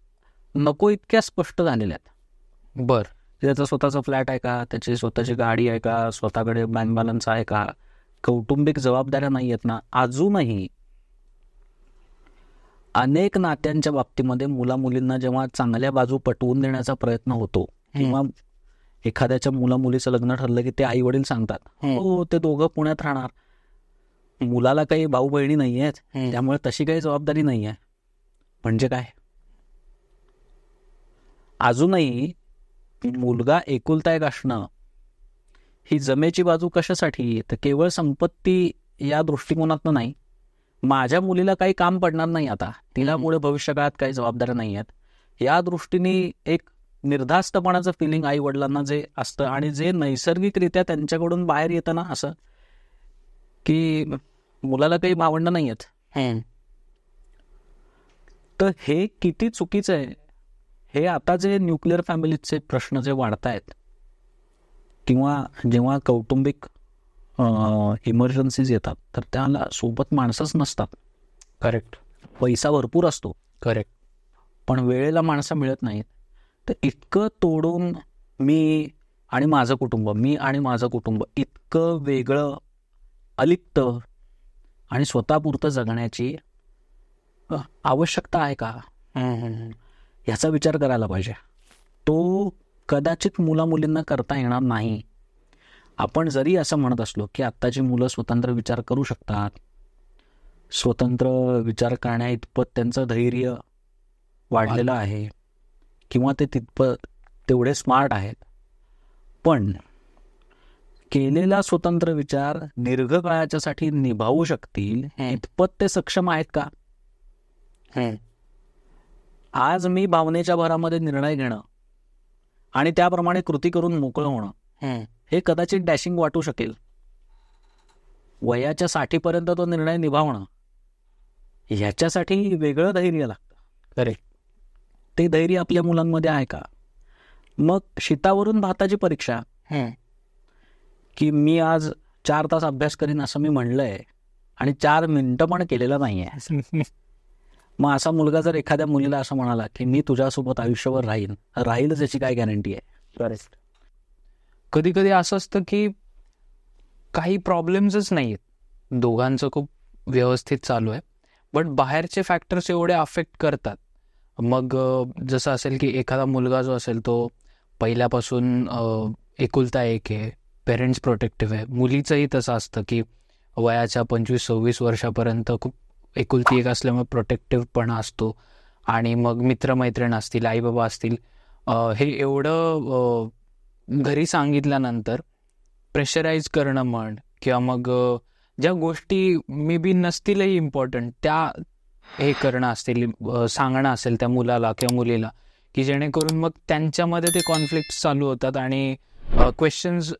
नको इतक्या स्पष्ट झालेल्या आहेत. बरं. त्याचा स्वतःचा फ्लॅट आहे का, त्याची स्वतःची गाडी आहे का, स्वतःकडे बँक बॅलन्स आहे का, कौटुंबिक जबाबदाऱ्या नाही आहेत ना. अजूनही अनेक नात्यांच्या बाबतीमध्ये मुलामुलींना जेव्हा चांगल्या बाजू पटवून देण्याचा प्रयत्न होतो किंवा एखाद्याच्या मुलीचं लग्न ठरलं की ते आई वडील सांगतात हो ते दोघं पुण्यात राहणार, मुलाला काही भाऊ बहिणी नाही आहेत त्यामुळे तशी काही जबाबदारी नाही आहे. म्हणजे काय, अजूनही मुलगा एकुलता एक असणं ही जमेची बाजू कशासाठी, तर केवळ संपत्ती या दृष्टिकोनातनं नाही. माझ्या मुलीला काही काम पडणार नाही आता, तिला पुढे भविष्यकाळात काही जबाबदाऱ्या नाही आहेत, या दृष्टीने एक निर्धास्तपणाचं फिलिंग आई वडिलांना जे असतं आणि जे नैसर्गिकरित्या त्यांच्याकडून बाहेर येतं ना, असं की मुलाला काही भावंडं नाही आहेत. तर हे किती चुकीचं आहे. हे आता जे न्यूक्लिअर फॅमिलीचे प्रश्न जे वाढत आहेत किंवा जेव्हा कौटुंबिक इमर्जन्सीज येतात तर त्याला सोबत माणसंच नसतात. करेक्ट. पैसा भरपूर असतो. करेक्ट. पण वेळेला माणसं मिळत नाहीत. तर इतकं तोडून मी आणि माझं कुटुंब इतकं वेगळं, अलिप्त आणि स्वतःपुरतं जगण्याची आवश्यकता आहे का, याचा विचार करायला पाहिजे. तो कदाचित मुलींना करता येणार नाही. आपण जरी असं म्हणत असलो की आत्ताची मुलं स्वतंत्र विचार करू शकतात, स्वतंत्र विचार करण्या इतपत त्यांचं धैर्य वाढलेलं आहे किंवा ते तेवढे स्मार्ट आहेत, पण केलेला स्वतंत्र विचार दीर्घकाळाच्यासाठी निभावू शकतील इतपत ते सक्षम आहेत का. आज मी भावनेच्या भरामध्ये निर्णय घेणं आणि त्याप्रमाणे कृती करून मोकळं होणं हे कदाचित डॅशिंग वाटू शकेल. वयाच्या 60 पर्यंत तो निर्णय निभावणं ह्याच्यासाठी वेगळं धैर्य लागतं. करेक्ट. ते धैर्य आपल्या मुलांमध्ये आहे का. मग शीतावरून भाताची परीक्षा की मी आज 4 तास अभ्यास करीन असं मी म्हणलंय आणि 4 मिनिटं पण केलेलं नाहीये. मग असा मुलगा जर एखाद्या मुलीला असं म्हणाला की मी तुझ्यासोबत आयुष्यभर राहीलच, याची काय गॅरंटी आहे? करेक्ट. कधी कधी असं असतं की काही प्रॉब्लेम्सच नाही आहेत, दोघांचं खूप व्यवस्थित चालू आहे, बट बाहेरचे फॅक्टर्स एवढे अफेक्ट करतात. मग जसं असेल की एखादा मुलगा जो असेल तो पहिल्यापासून एकुलता एक आहे, पेरेंट्स प्रोटेक्टिव्ह आहे. मुलीचंही तसं असतं की वयाच्या 25-26 वर्षापर्यंत खूप एकुलती एक असल्यामुळे प्रोटेक्टिव्हपणा असतो. आणि मग मित्रमैत्रीण असतील, आईबाबा असतील, हे एवढं घरी सांगितल्यानंतर प्रेशराईज करणं म्हण, किंवा मग ज्या गोष्टी मे बी नसतीलही इम्पॉर्टंट त्या हे करणं असतील, सांगणं असेल त्या मुलाला किंवा मुलीला, की जेणेकरून मग त्यांच्यामध्ये ते कॉन्फ्लिक्ट चालू होतात आणि क्वेश्चन्स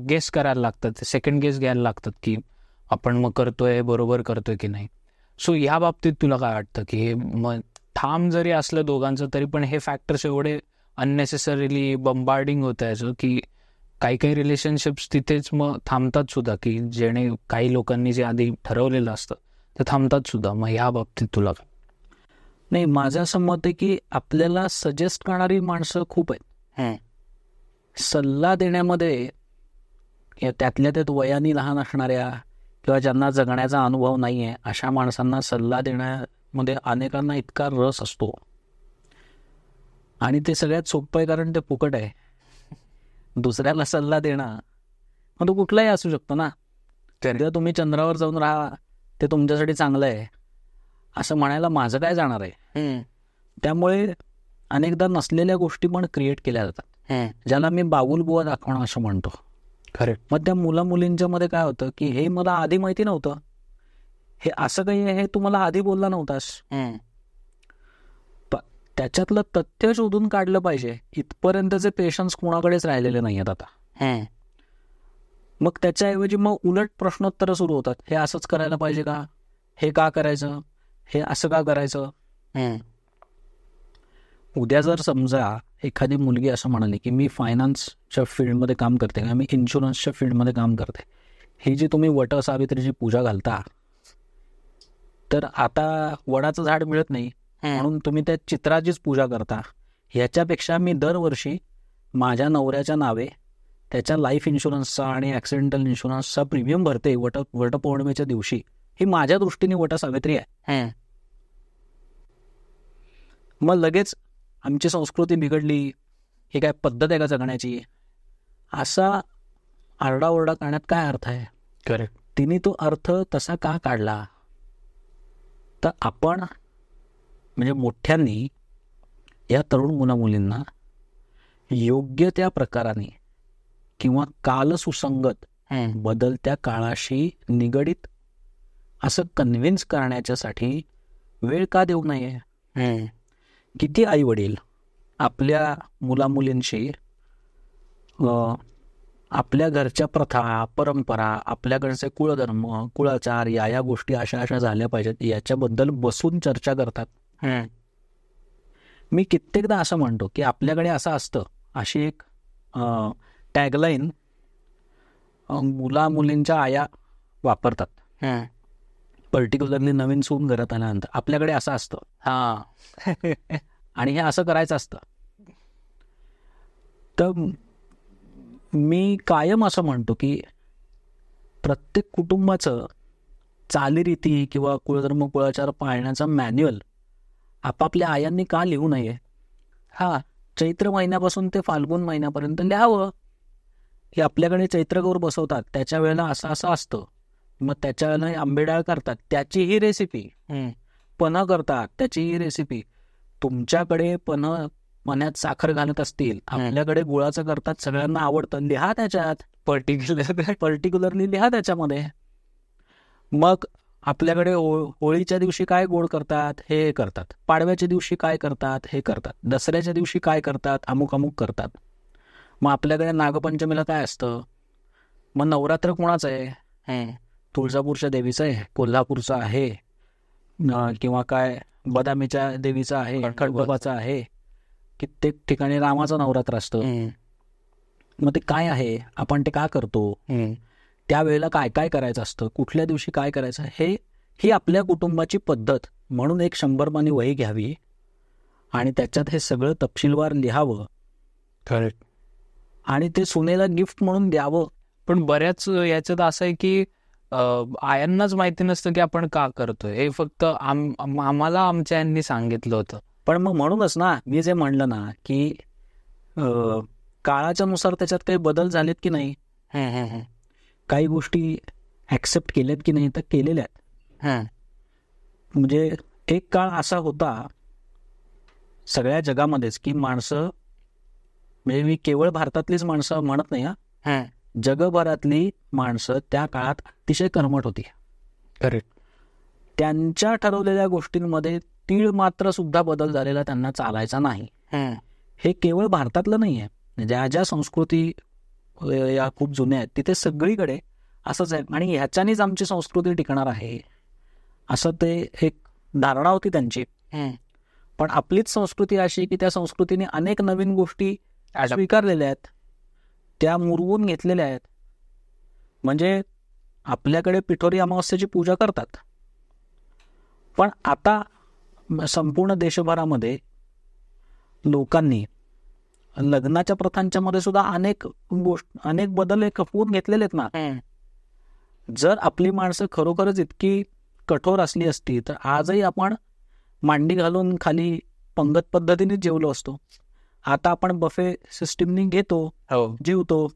गेस करायला लागतात, सेकंड गेस घ्यायला लागतात की आपण मग करतोय बरोबर करतोय की नाही. सो ह्या बाबतीत तुला काय वाटतं की हे मग ठाम जरी असलं दोघांचं तरी पण हे फॅक्टर्स एवढे अननेसेसरीली बंबार्डिंग होत आहे की काही काही रिलेशनशिप्स तिथेच मग थांबतात सुद्धा, की जेणे काही लोकांनी जे आधी ठरवलेलं असतं ते थांबतात सुद्धा. मग ह्या बाबतीत तुला काय? नाही, माझं असं मत आहे की आपल्याला सजेस्ट करणारी माणसं खूप आहेत. सल्ला देण्यामध्ये त्यातल्या त्यात वयाने लहान असणाऱ्या किंवा ज्यांना जगण्याचा अनुभव नाही आहे अशा माणसांना सल्ला देण्यामध्ये अनेकांना इतका रस असतो. आणि ते सगळ्यात सोपं आहे कारण ते फुकट आहे. दुसऱ्याला सल्ला देणं मग तो कुठलाही असू शकतो ना. जर तुम्ही चंद्रावर जाऊन राहा ते तुमच्यासाठी चांगलं आहे असं म्हणायला माझं काय जाणार आहे. त्यामुळे अनेकदा नसलेल्या गोष्टी पण क्रिएट केल्या जातात, ज्याला मी बाबुलबुवा दाखवणं असं म्हणतो. करेक्ट. मग त्या मुलींच्या मध्ये काय होतं की हे मला आधी माहिती नव्हतं, हे असं काही आहे, हे तू मला आधी बोलला नव्हतास. त्याच्यातलं तथ्य शोधून काढलं पाहिजे. इथपर्यंतचे पेशन्स कोणाकडेच राहिलेले नाही आहेत आता. मग त्याच्याऐवजी मग उलट प्रश्नोत्तर सुरू होतात. हे असंच करायला पाहिजे का, हे का करायचं, हे असं का करायचं. उद्या जर समजा एखादी मुलगी असं म्हणाली की मी फायनान्सच्या फील्डमध्ये काम करते का, मी इन्शुरन्सच्या फील्डमध्ये काम करते, ही जी तुम्ही वट सावित्रीची पूजा घालता, तर आता वडाचं झाड मिळत नाही म्हणून तुम्ही त्या चित्राचीच पूजा करता, ह्याच्यापेक्षा मी दरवर्षी माझ्या नवऱ्याच्या नावे त्याच्या लाईफ इन्शुरन्सचा आणि ॲक्सिडेंटल इन्शुरन्सचा प्रीमियम भरते वटपौर्णिमेच्या दिवशी, ही माझ्या दृष्टीने वट सावित्री आहे. मग लगेच आमची संस्कृती बिघडली, ही काय पद्धत आहे का जगण्याची, असा आरडाओरडा करण्यात काय अर्थ आहे. करेक्ट. तिने तो अर्थ तसा का काढला. तर आपण म्हणजे मोठ्यांनी या तरुण मुलामुलींना योग्य त्या प्रकाराने किंवा कालसुसंगत बदलत्या काळाशी निगडीत असं कन्व्हिन्स करण्याच्यासाठी वेळ का देऊ नये. किती आई वडील आपल्या मुलामुलींशी आपल्या घरच्या प्रथा परंपरा, आपल्याकडचे कुळधर्म कुळाचार या गोष्टी अशा अशा झाल्या पाहिजेत याच्याबद्दल बसून चर्चा करतात. मी कित्येकदा असं म्हणतो की आपल्याकडे असं असतं, अशी एक टॅगलाईन मुला मुलींच्या आया वापरतात, पर्टिक्युलरली नवीन सून घरात आल्यानंतर. आपल्याकडे असं असतं आणि हे असं करायचं असतं. तर मी कायम असं म्हणतो की प्रत्येक कुटुंबाचं चालीरीती किंवा कुळधर्म कुळाचार पाळण्याचा मॅन्युअल आपापल्या आयांनी का लिहू नये. चैत्र महिन्यापासून ते फाल्गुन महिन्यापर्यंत लिहावं की आपल्याकडे चैत्रगौर बसवतात त्याच्या वेळेला असं असं असतं, मग त्याच्या वेळेला आंबेडाळ करतात त्याचीही रेसिपी, पन्ह करतात त्याचीही रेसिपी. तुमच्याकडे पन्ह्यात साखर घालत असतील, आपल्याकडे गुळाचं करतात, सगळ्यांना आवडतं, लिहा त्याच्यात, पर्टिक्युलरली लिहा त्याच्यामध्ये. मग आपल्याकडे होळीच्या दिवशी काय गोड करतात हे करतात, पाडव्याच्या दिवशी काय करतात हे करतात, दसऱ्याच्या दिवशी काय करतात अमुक अमुक करतात. मग आपल्याकडे नागपंचमीला काय असतं, मग नवरात्र कोणाचं आहे, तुळजापूरच्या देवीचं आहे, कोल्हापूरचं आहे, किंवा काय बदामीच्या देवीचं आहे, खंडोबाचं आहे, कित्येक ठिकाणी रामाचं नवरात्र असतं. मग ते काय आहे, आपण ते का करतो, त्यावेळेला काय काय करायचं असतं, कुठल्या दिवशी काय करायचं, ही आपल्या कुटुंबाची पद्धत म्हणून एक 100 पानी वही घ्यावी आणि त्याच्यात हे सगळं तपशीलवार लिहावं. करेक्ट. आणि ते सुनेला गिफ्ट म्हणून द्यावं. पण बऱ्याच याच्यात असं आहे की आयांनाच माहिती नसतं की आपण का करतोय. हे फक्त आम्हाला आमच्या यांनी सांगितलं होतं. पण मग म्हणूनच ना मी जे म्हणलं ना की काळाच्या नुसार त्याच्यात काही बदल झालेत की नाही, काही गोष्टी ऍक्सेप्ट केल्यात की नाही, तर केलेल्या आहेत. म्हणजे एक काळ असा होता सगळ्या जगामध्येच की माणसं, म्हणजे मी केवळ भारतातलीच माणसं म्हणत नाही हा, जगभरातली माणसं त्या काळात अतिशय कर्मठ होती. करेक्ट. त्यांच्या ठरवलेल्या गोष्टींमध्ये तीळ मात्र सुद्धा बदल झालेला त्यांना चालायचा नाही. हे केवळ भारतातलं नाही आहे, ज्या ज्या संस्कृती या खूप जुन्या आहेत तिथे सगळीकडे असंच आहे. आणि ह्याच्यानेच आमची संस्कृती टिकणार आहे असं ते एक धारणा होती त्यांची. पण आपलीच संस्कृती अशी की त्या संस्कृतीने अनेक नवीन गोष्टी स्वीकारलेल्या आहेत, त्या मुरवून घेतलेल्या आहेत. म्हणजे आपल्याकडे पिठोरी अमावस्येची पूजा करतात, पण आता संपूर्ण देशभरामध्ये लोकांनी लग्नाच्या प्रथांच्या मध्ये सुद्धा अनेक बदल हे खपवून घेतलेले आहेत ना. जर आपली माणसं खरोखरच इतकी कठोर असली असती तर आजही आपण मांडी घालून खाली पंगत पद्धतीने जेवलो असतो. आता आपण बफे सिस्टीमनी घेतो, जेवतो.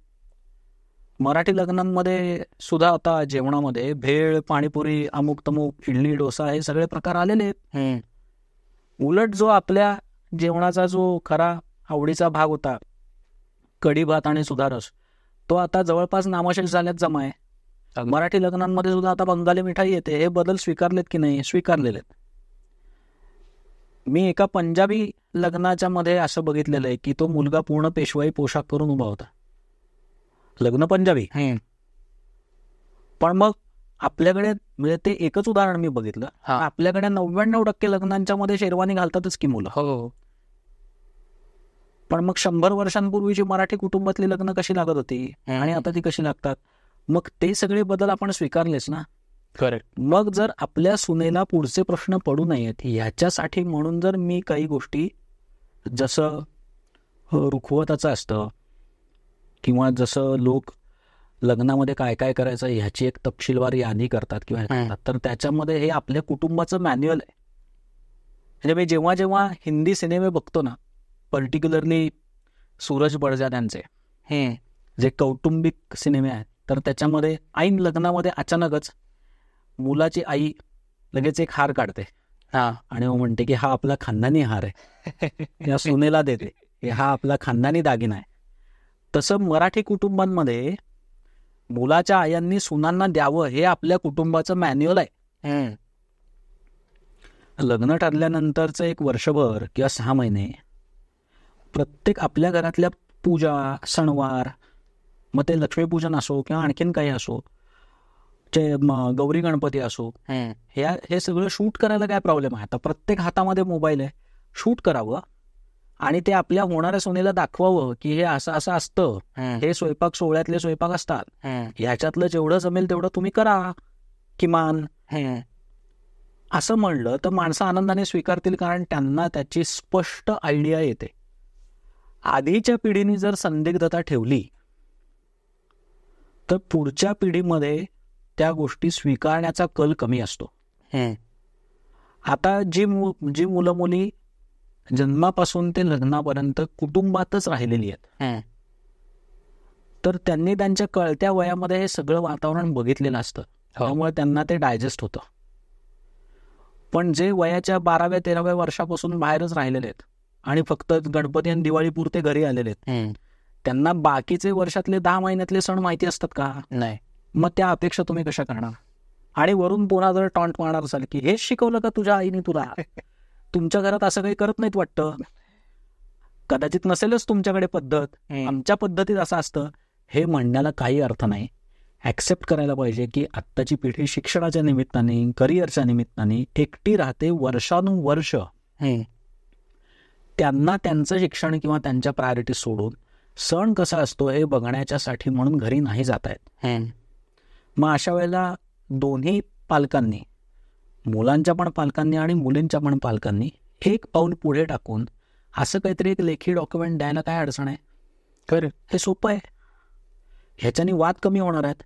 मराठी लग्नांमध्ये सुद्धा आता जेवणामध्ये भेळ, पाणीपुरी, अमुक तमुक, इडली, डोसा हे सगळे प्रकार आलेले आहेत. उलट जो आपल्या जेवणाचा जो खरा आवडीचा भाग होता, कढी भात आणि सुधारस, तो आता जवळपास नामशेष झाल्यात जमा आहे. मराठी लग्नांमध्ये सुद्धा आता बंगाली मिठाई येते. हे बदल स्वीकारलेत की नाही? स्वीकारलेले आहेत. मी एका पंजाबी लग्नाच्या मध्ये असं बघितलेलं आहे की तो मुलगा पूर्ण पेशवाई पोशाख करून उभा होता, लग्न पंजाबी. पण मग आपल्याकडे, म्हणजे ते एकच उदाहरण मी बघितलं, आपल्याकडे 99% लग्नांच्या मध्ये शेरवानी घालतातच की मुलं. हो. पण मग 100 वर्षांपूर्वीची मराठी कुटुंबातली लग्न कशी लागत होती आणि आता ती कशी लागतात? मग ते सगळे बदल आपण स्वीकारलेच ना. करेक्ट. मग जर आपल्या सुनेला पुढचे प्रश्न पडू नयेत याच्यासाठी म्हणून जर मी काही गोष्टी, जसं रुखवताचं असतं किंवा जसं लोक लग्नामध्ये काय काय करायचं ह्याची एक तपशीलवार यादी करतात किंवा तर त्याच्यामध्ये हे आपल्या कुटुंबाचं मॅन्युअल आहे. म्हणजे मी जेव्हा जेव्हा हिंदी सिनेमे बघतो ना, पर्टिक्युलरली सूरज बडजात्यांचे जे कौटुंबिक सिनेमे आहेत, तर त्याच्यामध्ये ऐन लग्नामध्ये अचानकच मुलाची आई लगेच एक हार काढते आणि म्हणते की हा आपला खानदानी हार आहे, या सुनेला देते, हा आपला खानदानी दागिना आहे. तसं मराठी कुटुंबांमध्ये मुलाच्या आयांनी सुनांना द्यावं हे आपल्या कुटुंबाचं मॅन्युअल आहे. लग्न ठरल्यानंतरचं एक वर्षभर किंवा 6 महिने प्रत्येक आपल्या घरातल्या पूजा, सणवार, मग ते लक्ष्मीपूजन असो किंवा आणखीन काही असो, गौरी गणपती असो, हे सगळं शूट करायला काय प्रॉब्लेम आहे? आता प्रत्येक हातामध्ये मोबाईल आहे, शूट करावं आणि ते आपल्या होणाऱ्या सोनेला दाखवावं की हे असं असं असतं, हे स्वयंपाक सोहळ्यातले स्वयंपाक असतात, ह्याच्यातलं जेवढं जमेल तेवढं तुम्ही करा किमान. असं म्हणलं तर माणसं आनंदाने स्वीकारतील, कारण त्यांना त्याची स्पष्ट आयडिया येते. आधीच्या पिढीने जर संदिग्धता ठेवली तर पुढच्या पिढीमध्ये त्या गोष्टी स्वीकारण्याचा कल कमी असतो. आता जी मुलं मुली जन्मापासून ते लग्नापर्यंत कुटुंबातच राहिलेली आहेत, तर त्यांनी त्यांच्या कळत्या वयामध्ये हे सगळं वातावरण बघितलेलं असतं, त्यामुळे त्यांना ते डायजेस्ट होतं. पण जे वयाच्या 12व्या-13व्या वर्षापासून बाहेरच राहिलेले आहेत आणि फक्त गणपती आणि दिवाळी पुरते घरी आलेले आहेत, त्यांना बाकीचे वर्षातले 10 महिन्यातले सण माहिती असतात का? नाही. मग त्या अपेक्षा तुम्ही कशा करणार? आणि वरून पुन्हा जर टॉन्ट मारणार असाल की हेच शिकवलं का तुझ्या आईने तुला? तुमच्या घरात असं काही करत नाहीत वाटतं, कदाचित नसेलच तुमच्याकडे पद्धत, आमच्या पद्धतीत असं असतं, हे म्हणण्याला काही अर्थ नाही. ऍक्सेप्ट करायला पाहिजे की आत्ताची पिढी शिक्षणाच्या निमित्ताने, करिअरच्या निमित्ताने एकटी राहते वर्षानुवर्ष. त्यांना त्यांचं शिक्षण किंवा त्यांच्या प्रायोरिटी सोडून सण कसा असतो हे बघण्याच्यासाठी म्हणून घरी नाही जात आहेत. मग अशा वेळेला दोन्ही पालकांनी मुलांच्या पण पालकांनी आणि मुलींच्या पण पालकांनी एक पाऊल पुढे टाकून असं काहीतरी एक लेखी डॉक्युमेंट द्यायला काय अडचण आहे? खरं. हे सोपं आहे. ह्याच्याने वाद कमी होणार आहेत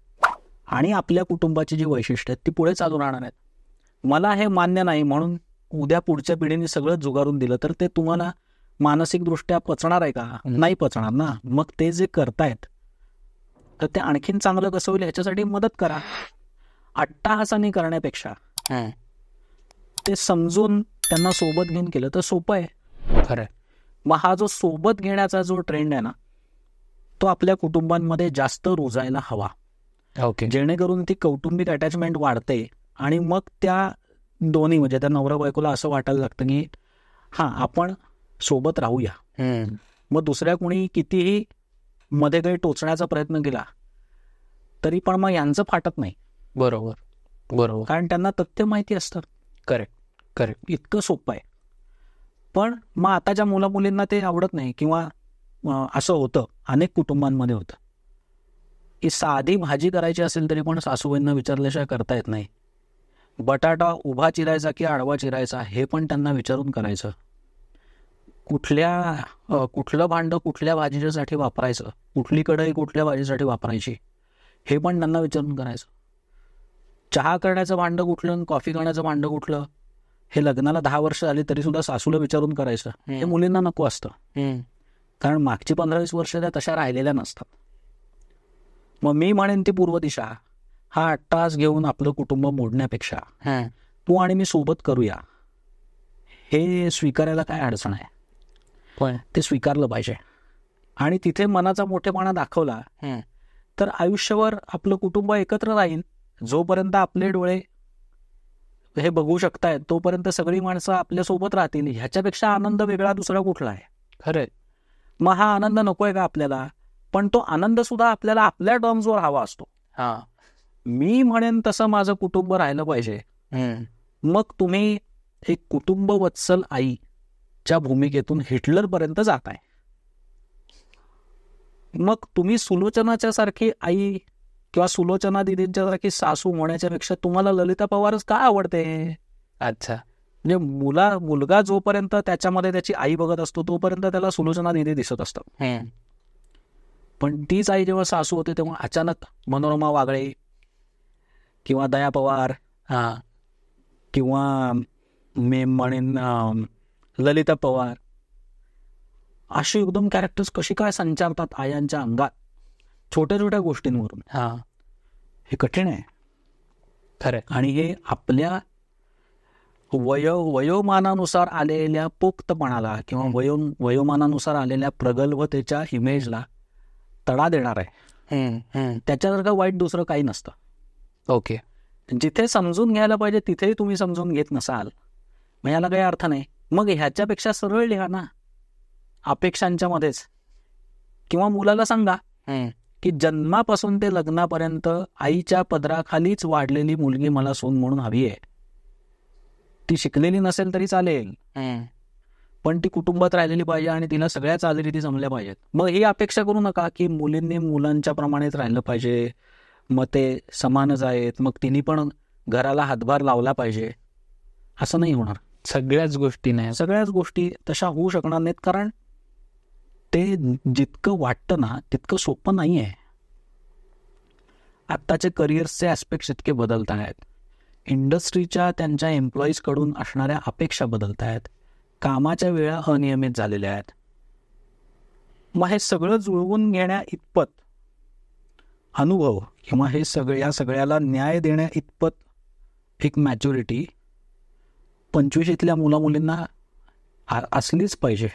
आणि आपल्या कुटुंबाची जी वैशिष्ट्य आहेत ती पुढे चालू राहणार आहेत. मला हे मान्य नाही म्हणून उद्या पुढच्या पिढीने सगळं जुगारून दिलं तर ते तुम्हाला मानसिकदृष्ट्या पचणार आहे का? नाही पचणार ना. मग ते जे करतायत तर ते आणखीन चांगलं कसं होईल ह्याच्यासाठी मदत करा. अट्टाहासाने करण्यापेक्षा ते समजून त्यांना सोबत घेऊन केलं तर सोपं आहे. खरं. मग हा जो सोबत घेण्याचा जो ट्रेंड आहे ना तो आपल्या कुटुंबांमध्ये जास्त रुजायला हवा. ओके. जेणेकरून ती कौटुंबिक अटॅचमेंट वाढते आणि मग त्या दोन्ही म्हणजे त्या नवरा बायकोला असं वाटायला लागतं की हां आपण सोबत राहूया. मग दुसऱ्या कोणी कितीही मध्ये काही टोचण्याचा प्रयत्न केला तरी पण मग यांचं फाटत नाही. बरोबर बरोबर. कारण त्यांना तथ्य माहिती असतं. Correct correct. इतकं सोपं आहे. पण मग आताच्या मुलामुलींना ते आवडत नाही किंवा असं होतं अनेक कुटुंबांमध्ये होतं की साधी भाजी करायची असेल तरी पण सासूबाईंना विचारल्याशिवाय करता येत नाही. बटाटा उभा चिरायचा की आडवा चिरायचा हे पण त्यांना विचारून करायचं. कुठलं भांडं कुठल्या भाजीसाठी वापरायचं, कुठली कढई कुठल्या भाजीसाठी वापरायची हे पण त्यांना विचारून करायचं. चहा करण्याचं भांडं कुठलं, कॉफी करण्याचं भांडं कुठलं हे लग्नाला 10 वर्ष झाली तरी सुद्धा सासूला विचारून करायचं हे मुलींना नको असतं. कारण मागची 15-20 वर्ष त्या तशा राहिलेल्या नसतात. मग मी म्हणेन ती पूर्व दिशा हा अट्टास घेऊन आपलं कुटुंब मोडण्यापेक्षा तू आणि मी सोबत करूया हे स्वीकारायला काय अडचण आहे? पण ते स्वीकारलं पाहिजे. आणि तिथे मनाचा मोठेपणा दाखवला तर आयुष्यभर आपलं कुटुंब एकत्र राहील. जोपर्यंत आपले डोळे हे बघू शकतायत तोपर्यंत सगळी माणसं आपल्यासोबत राहतील. ह्याच्यापेक्षा आनंद वेगळा दुसरा कुठला आहे? खरंय. मग हा आनंद नकोय का आपल्याला? पण तो आनंद सुद्धा आपल्याला आपल्या टर्म्सवर हवा असतो. मी म्हणेन तसं माझं कुटुंब राहिलं पाहिजे. मग तुम्ही एक कुटुंब वत्सल आईच्या भूमिकेतून हिटलरपर्यंत जाताय. मग तुम्ही सुलोचनाच्या सारखी आई किंवा सुलोचना दिदींच्या सारखी सासू होण्याच्या पेक्षा तुम्हाला ललिता पवारच का आवडते? अच्छा. म्हणजे मुलगा जोपर्यंत त्याच्यामध्ये त्याची आई बघत असतो तोपर्यंत त्याला सुलोचना दिदी दिसत असतं. पण तीच आई जेव्हा सासू होते तेव्हा अचानक मनोरमा वागळे किंवा दया पवार किंवा मी म्हणेन ललिता पवार अशी एकदम कॅरेक्टर्स कशी काय संचारतात आयांच्या अंगात छोट्या छोट्या गोष्टींवरून. हे कठीण आहे. खरं. आणि हे आपल्या वयोमानानुसार आलेल्या पोक्तपणाला किंवा वयोमानानुसार आलेल्या प्रगल्भतेच्या इमेजला तडा देणार आहे. त्याच्यासारखं वाईट दुसरं काही नसतं. ओके. जिथे समजून घ्यायला पाहिजे तिथेही तुम्ही समजून घेत नसाल मग याला काही अर्थ नाही. मग ह्याच्यापेक्षा सरळ लिहा ना अपेक्षांच्या मध्येच. किंवा मुलाला सांगा की जन्मापासून ते लग्नापर्यंत आईच्या पदराखालीच वाढलेली मुलगी मला सून म्हणून हवी आहे. ती शिकलेली नसेल तरी चालेल पण ती कुटुंबात राहिलेली पाहिजे आणि तिला सगळ्या चालीरीती जमल्या पाहिजेत. मग ही अपेक्षा करू नका की मुलींनी मुलांच्या प्रमाणेच राहिलं पाहिजे, मग ते समानच आहेत, मग तिने पण घराला हातभार लावला पाहिजे. असं नाही होणार. सगळ्याच गोष्टी तशा होऊ शकणार नाहीत. कारण ते जितकं वाटतं ना तितकं सोपं नाही आहे. आत्ताचे करिअर्सचे ॲस्पेक्ट्स इतके बदलत आहेत. इंडस्ट्रीच्या त्यांच्या एम्प्लॉईजकडून असणाऱ्या अपेक्षा बदलत आहेत. कामाच्या वेळा अनियमित झालेल्या आहेत. मग हे सगळं जुळवून घेण्या इतपत अनुभव किंवा हे या सगळ्याला न्याय देण्या इतपत एक मॅच्युरिटी 25ल्या मुलामुलींना असलीच पाहिजे.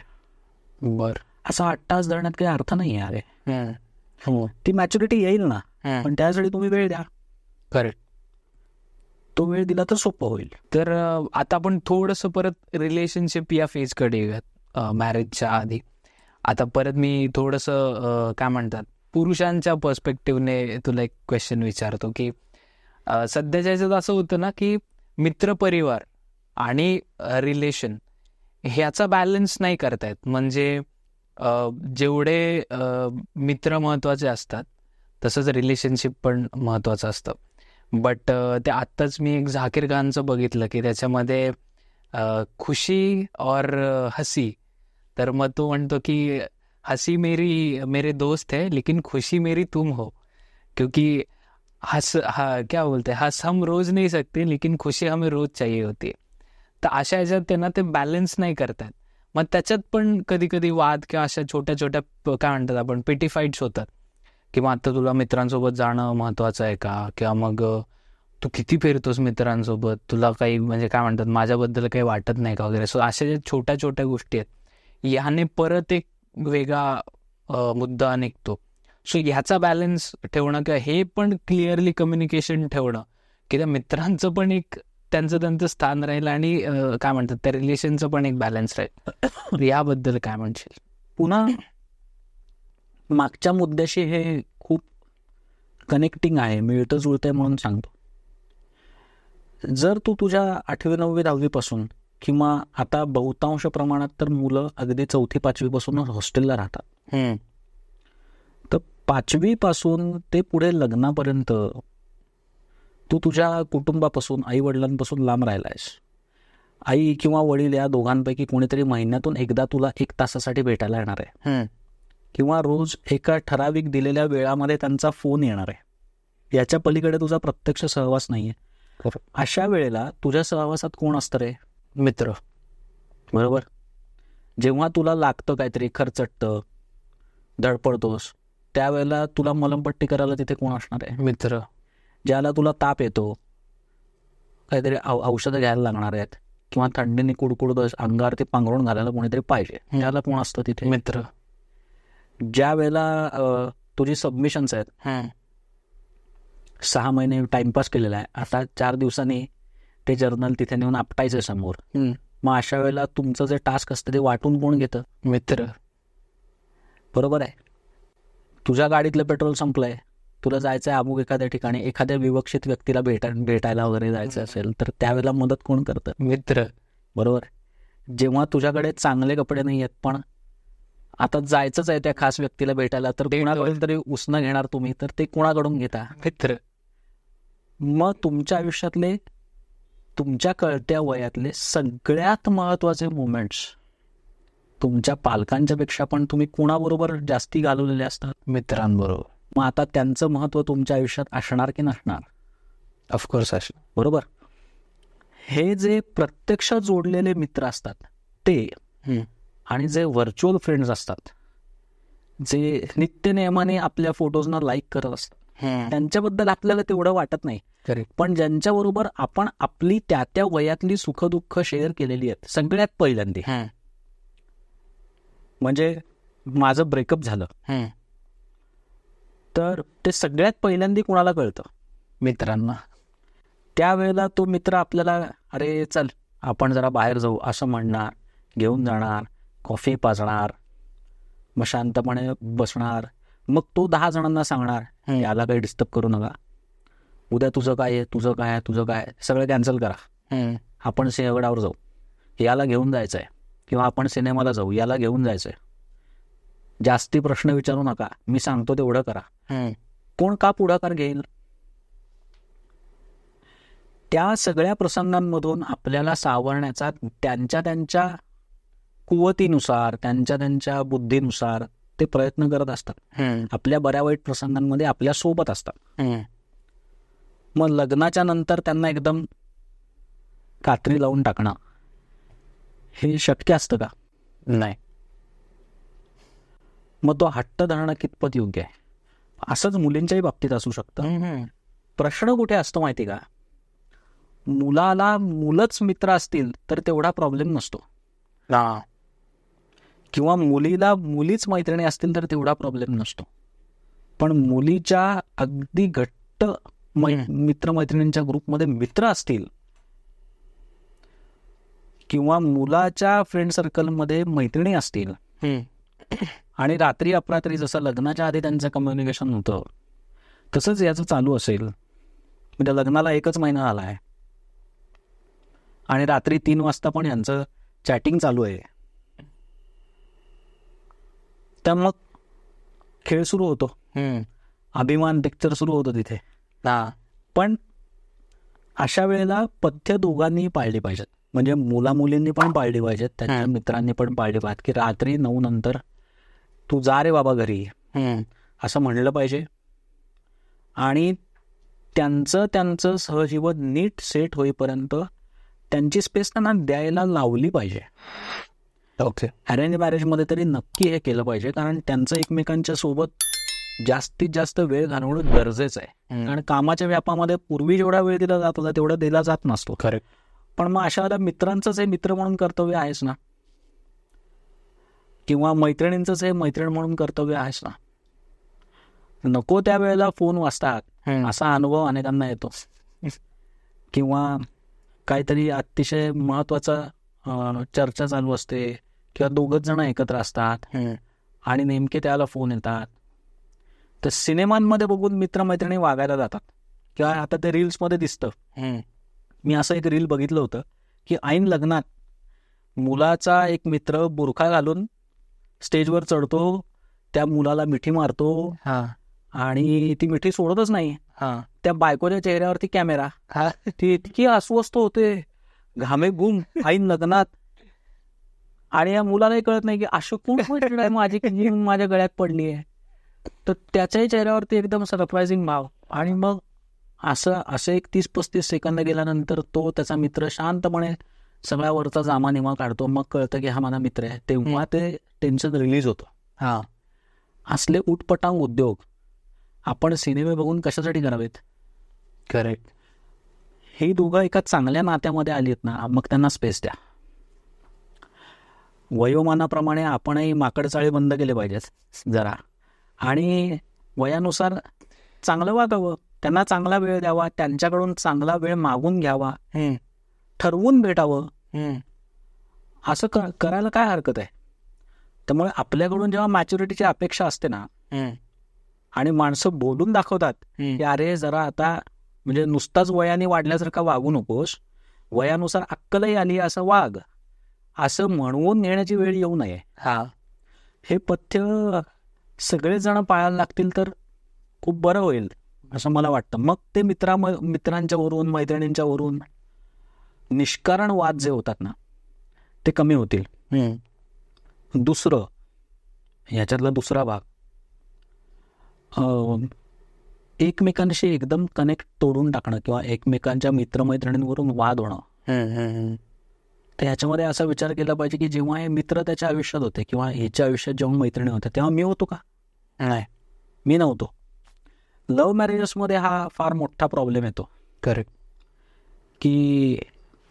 असा 8 तास धरण्यात काही अर्थ नाही आहे. ती मॅच्युरिटी येईल ना पण त्यासाठी तुम्ही वेळ द्या. करेक्ट. तो वेळ दिला तर सोपं होईल. तर आता आपण थोडंसं परत रिलेशनशिप या फेजकडे येऊयात मॅरेजच्या आधी. आता परत मी थोडंसं काय म्हणतात पुरुषांच्या पर्स्पेक्टिव्हने तुला एक क्वेश्चन विचारतो की सध्याच्या ह्याच्यात असं होतं ना की मित्रपरिवार आणि रिलेशन ह्याचा बॅलन्स नाही करतायत. म्हणजे जेवढे मित्र महत्त्वाचे असतात तसंच रिलेशनशिप पण महत्त्वाचं असतं. बट ते आत्ताच मी एक झाकीर खानचं बघितलं की त्याच्यामध्ये खुशी और हसी, तर मग तो म्हणतो की हसी मेरे दोस्त है लेकिन खुशी मेरी तुम हो, क्योंकि क्या बोलते हैं, हंस हम रोज नहीं सकते लेकिन खुशी हमें रोज चाहिए होती है. तर अशा ह्याच्यात त्यांना ते बॅलन्स नाही करतात. मग त्याच्यात पण कधी कधी वाद किंवा अशा छोट्या छोट्या काय म्हणतात आपण पेटी फाईट्स होतात, किंवा आता तुला मित्रांसोबत जाणं महत्वाचं आहे का, किंवा मग तू किती फिरतोस मित्रांसोबत, तुला काही म्हणजे काय म्हणतात माझ्याबद्दल काही वाटत नाही का वगैरे. सो अशा ज्या छोट्या छोट्या गोष्टी आहेत याने परत एक वेगळा मुद्दा निघतो. सो ह्याचा बॅलन्स ठेवणं किंवा हे पण क्लिअरली कम्युनिकेशन ठेवणं की त्या मित्रांचं पण एक त्यांचं स्थान राहील आणि काय म्हणतात त्या रिलेशनचं पण एक बॅलन्स राहील. याबद्दल काय म्हणशील? पुन्हा मागच्या मुद्द्याशी हे खूप कनेक्टिंग आहे, मिळतं जुळतंय म्हणून सांगतो. जर तू तुझ्या 8वी 9वी 10वी पासून, किंवा आता बहुतांश प्रमाणात तर मुलं अगदी 4थी 5वी पासूनच हॉस्टेलला राहतात, तर 5वी पासून ते पुढे लग्नापर्यंत तू तुझ्या कुटुंबापासून, आई वडिलांपासून लांब राहिलायस. आई किंवा वडील या दोघांपैकी कोणीतरी महिन्यातून एकदा तुला 1 तासासाठी भेटायला येणार आहे, किंवा रोज एका ठराविक दिलेल्या वेळामध्ये त्यांचा फोन येणार आहे. याच्या पलीकडे तुझा प्रत्यक्ष सहवास नाहीये. अशा वेळेला तुझ्या सहवासात कोण असतं रे? मित्र. बरोबर. जेव्हा तुला लागतं काहीतरी, खर्चटतं, धडपडतोस, त्यावेळेला तुला मलमपट्टी करायला तिथे कोण असणार आहे? मित्र. ज्याला तुला ताप येतो, काहीतरी औषधं घ्यायला लागणार आहेत, किंवा थंडीने कुडकुडतोस, अंगावर ते पांघरून घालायला कोणीतरी पाहिजे, त्याला कोण असतं तिथे? मित्र. ज्या वेळेला तुझी सबमिशन्स आहेत, 6 महिने टाइमपास केलेला आहे, आता 4 दिवसांनी ते जर्नल तिथे नेऊन आपटायचं समोर, मग अशा वेळेला तुमचं जे टास्क असतं ते वाटून कोण घेतं? मित्र. बरोबर आहे. तुझ्या गाडीतलं पेट्रोल संपलंय, तुला जायचं आहे अमुक एखाद्या ठिकाणी, एखाद्या विवक्षित व्यक्तीला भेटायला वगैरे जायचं असेल, तर त्यावेळेला मदत कोण करतं? मित्र. बरोबर. जेव्हा तुझ्याकडे चांगले कपडे नाही आहेत, पण आता जायचंच आहे त्या खास व्यक्तीला भेटायला, तर कोणाकडून तरी उसनं घेणार तुम्ही, तर ते कोणाकडून घेता? मित्र. मग तुमच्या आयुष्यातले, तुमच्या कळत्या वयातले सगळ्यात महत्वाचे मुमेंट्स तुमच्या पालकांच्या पेक्षा पण तुम्ही कोणाबरोबर जास्ती घालवलेले असतात? मित्रांबरोबर. मग आता त्यांचं महत्व तुमच्या आयुष्यात असणार की नसणार? ऑफकोर्स असणार. बरोबर. हे जे प्रत्यक्ष जोडलेले मित्र असतात ते, आणि जे व्हर्च्युअल फ्रेंड्स असतात, जे नित्य नियमाने आपल्या फोटोजना लाईक करत असतात, त्यांच्याबद्दल आपल्याला तेवढं वाटत नाही. पण ज्यांच्याबरोबर आपण आपली त्या वयातली सुखदुःख शेअर केलेली आहेत सगळ्यात पहिल्यांदा, म्हणजे माझं ब्रेकअप झालं, तर ते सगळ्यात पहिल्यांदा कुणाला कळतं? मित्रांना. त्यावेळेला तो मित्र आपल्याला, अरे चल आपण जरा बाहेर जाऊ असं म्हणणार, घेऊन जाणार, कॉफी पाजणार, मग शांतपणे बसणार. मग तो 10 जणांना सांगणार, याला काही डिस्टर्ब करू नका, उद्या तुझं काय आहे, तुझं काय आहे, तुझं काय आहे, सगळं कॅन्सल करा, आपण सिंहगडावर जाऊ, याला घेऊन जायचं आहे, किंवा आपण सिनेमाला जाऊ, याला घेऊन जायचं आहे, जास्ती प्रश्न विचारू नका, मी सांगतो तेवढं करा. कोण का पुढाकार घेईल? त्या सगळ्या प्रसंगांमधून आपल्याला सावरण्याचा त्यांच्या कुवतीनुसार, त्यांच्या बुद्धीनुसार ते प्रयत्न करत असतात. आपल्या बऱ्या वाईट प्रसंगांमध्ये आपल्या सोबत असतात. मग लग्नाच्या नंतर त्यांना एकदम कात्री लावून टाकणं हे शक्य असतं का? नाही. मग तो हट्ट धरणं कितपत योग्य आहे? असंच मुलींच्याही बाबतीत असू शकतं. प्रश्न कुठे असतो माहिती का? मुलाला मुलंच मित्र असतील तर तेवढा प्रॉब्लेम नसतो, किंवा मुलीला मुलीच मैत्रिणी असतील तर तेवढा प्रॉब्लेम नसतो. पण मुलीच्या अगदी घट्ट मित्रमैत्रिणींच्या ग्रुपमध्ये मित्र असतील, किंवा मुलाच्या फ्रेंड सर्कलमध्ये मैत्रिणी असतील, आणि रात्री अपरात्री जसं लग्नाच्या आधी त्यांचं कम्युनिकेशन होतं तसंच याचं चालू असेल, म्हणजे लग्नाला 1च महिना आला आहे आणि रात्री 3 वाजता पण यांचं चॅटिंग चालू आहे, तर मग खेळ सुरू होतो, अभिमान पिक्चर सुरू होतो तिथे. पण अशा वेळेला पथ्य दोघांनीही पाळली पाहिजेत. म्हणजे मुला मुलींनी पण पाळली पाहिजेत, त्यांच्या मित्रांनी पण पाळली पाहिजेत, की रात्री 9 नंतर तू जा रे बाबा घरी असं म्हणलं पाहिजे. आणि त्यांचं सहजीवन नीट सेट होईपर्यंत त्यांची स्पेस त्यांना द्यायला लावली पाहिजे. ओके. अरेंज मॅरेजमध्ये तरी नक्की हे केलं पाहिजे, कारण त्यांचं एकमेकांच्या सोबत जास्तीत जास्त वेळ घालवणं गरजेचं आहे. कारण कामाच्या व्यापामध्ये पूर्वी जेवढा वेळ दिला जात होता तेवढा दिला जात नसतो. खरं. पण मग अशा वेळेला मित्रांचंच हे मित्र म्हणून कर्तव्य आहेच ना, किंवा मैत्रिणींचंच हे मैत्रीण म्हणून कर्तव्य आहेच ना. नको त्या वेळेला फोन वाजतात असा अनुभव अनेकांना येतो, किंवा काहीतरी अतिशय महत्वाचा चर्चा चालू असते, किंवा दोघच जण एकत्र असतात आणि नेमके त्याला फोन येतात. तर सिनेमांमध्ये बघून मित्रमैत्रिणी वागायला जातात, किंवा आता ते रील्समध्ये दिसतं. मी असं एक रील बघितलं होतं की ऐन लग्नात मुलाचा एक मित्र बुरखा घालून स्टेजवर चढतो, त्या मुलाला मिठी मारतो आणि ती मिठी सोडतच नाही. त्या बायकोच्या चेहऱ्यावरती कॅमेरा, ती इतकी अस्वस्थ होते, घामे गुम ऐन लग्नात. आणि या मुलालाही कळत नाही की अशी कोण आहे माझी की माझ्या गळ्यात पडली आहे. तर त्याच्याही चेहऱ्यावरती एकदम सरप्रायझिंग भाव. आणि मग असं एक 30-35 सेकंद गेल्यानंतर तो त्याचा मित्र शांतपणे सगळ्यावरचा जामा निमा काढतो. मग कळतं की हा माझा मित्र आहे. तेव्हा ते टेन्शन रिलीज होतं. असले उटपटांग उद्योग आपण सिनेमे बघून कशासाठी करावेत? करेक्ट. ही दोघं एका चांगल्या नात्यामध्ये आली आहेत ना, मग त्यांना स्पेस द्या. वयोमानाप्रमाणे आपणही माकडचाळे बंद केले पाहिजेत जरा, आणि वयानुसार चांगलं वागावं, त्यांना चांगला वेळ द्यावा, त्यांच्याकडून चांगला वेळ मागून घ्यावा, ठरवून भेटावं. असं करायला काय हरकत आहे? त्यामुळे आपल्याकडून जेव्हा मॅच्युरिटीची अपेक्षा असते ना, आणि माणसं बोलून दाखवतात की अरे जरा आता म्हणजे नुसताच वयाने वाढल्यासारखा वागू नकोस, वयानुसार अक्कलही आली असं वाग, असं म्हणून नेण्याची वेळ येऊ नये. हे पथ्य सगळेजण पाळायला लागतील तर खूप बरं होईल असं मला वाटतं. मग ते मित्रांच्या वरून, मैत्रिणींच्या वरून निष्कारण वाद जे होतात ना ते कमी होतील. दुसरं, ह्याच्यातला दुसरा भाग, एकमेकांशी एकदम कनेक्ट तोडून टाकणं किंवा एकमेकांच्या मित्रमैत्रिणींवरून वाद होणं. तर ह्याच्यामध्ये असा विचार केला पाहिजे की जेव्हा हे मित्र त्याच्या आयुष्यात होते किंवा ह्याच्या आयुष्यात जेव्हा मैत्रिणी होत्या तेव्हा मी होतो का? नाही, मी नव्हतो. लव्ह मॅरेजेसमध्ये हा फार मोठा प्रॉब्लेम येतो. करेक्ट. की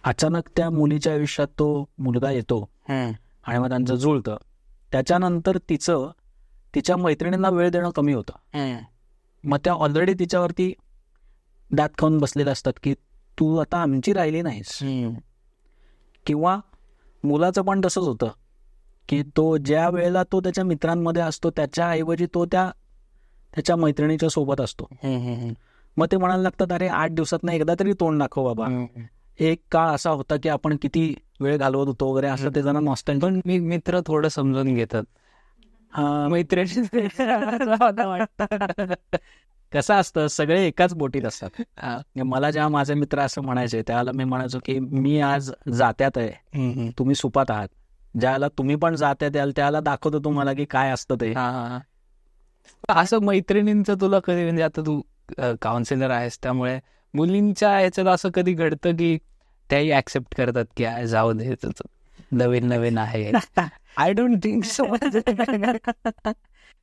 अचानक त्या मुलीच्या आयुष्यात तो मुलगा येतो आणि मग त्यांचं जुळतं. त्याच्यानंतर तिच्या मैत्रिणींना वेळ देणं कमी होतं. मग त्या ऑलरेडी तिच्यावरती दात खाऊन बसलेल्या असतात की तू आता आमची राहिली नाहीस. किंवा मुलाचं पण तसंच होतं की तो ज्या वेळेला तो त्याच्या मित्रांमध्ये असतो त्याच्याऐवजी तो त्याच्या मैत्रिणीच्या सोबत असतो. मग ते म्हणायला लागतात अरे 8 दिवसात एकदा तरी तोंड दाखव बाबा, एक काळ असा होता की आपण किती वेळ घालवत होतो वगैरे, असं ते जरा नॉस्टॅल्जिया. पण मी मित्र थोडं समजून घेतात. मैत्रिणी कसं असतं, सगळे एकाच बोटीत असतात. मला जेव्हा माझे मित्र असं म्हणायचे त्यावेळेला मी म्हणायचो की मी आज जात्यात आहे, तुम्ही सुपात आहात. ज्याला तुम्ही पण जात्यात याल त्याला दाखवतो तुम्हाला की काय असतं ते. असं मैत्रिणींचं तुला कधी, म्हणजे आता तू काउन्सिलर आहेस त्यामुळे मुलींच्या ह्याच्यात असं कधी घडतं की त्याही ऍक्सेप्ट करतात की जाऊ दे नवीन आहे? I don't think so.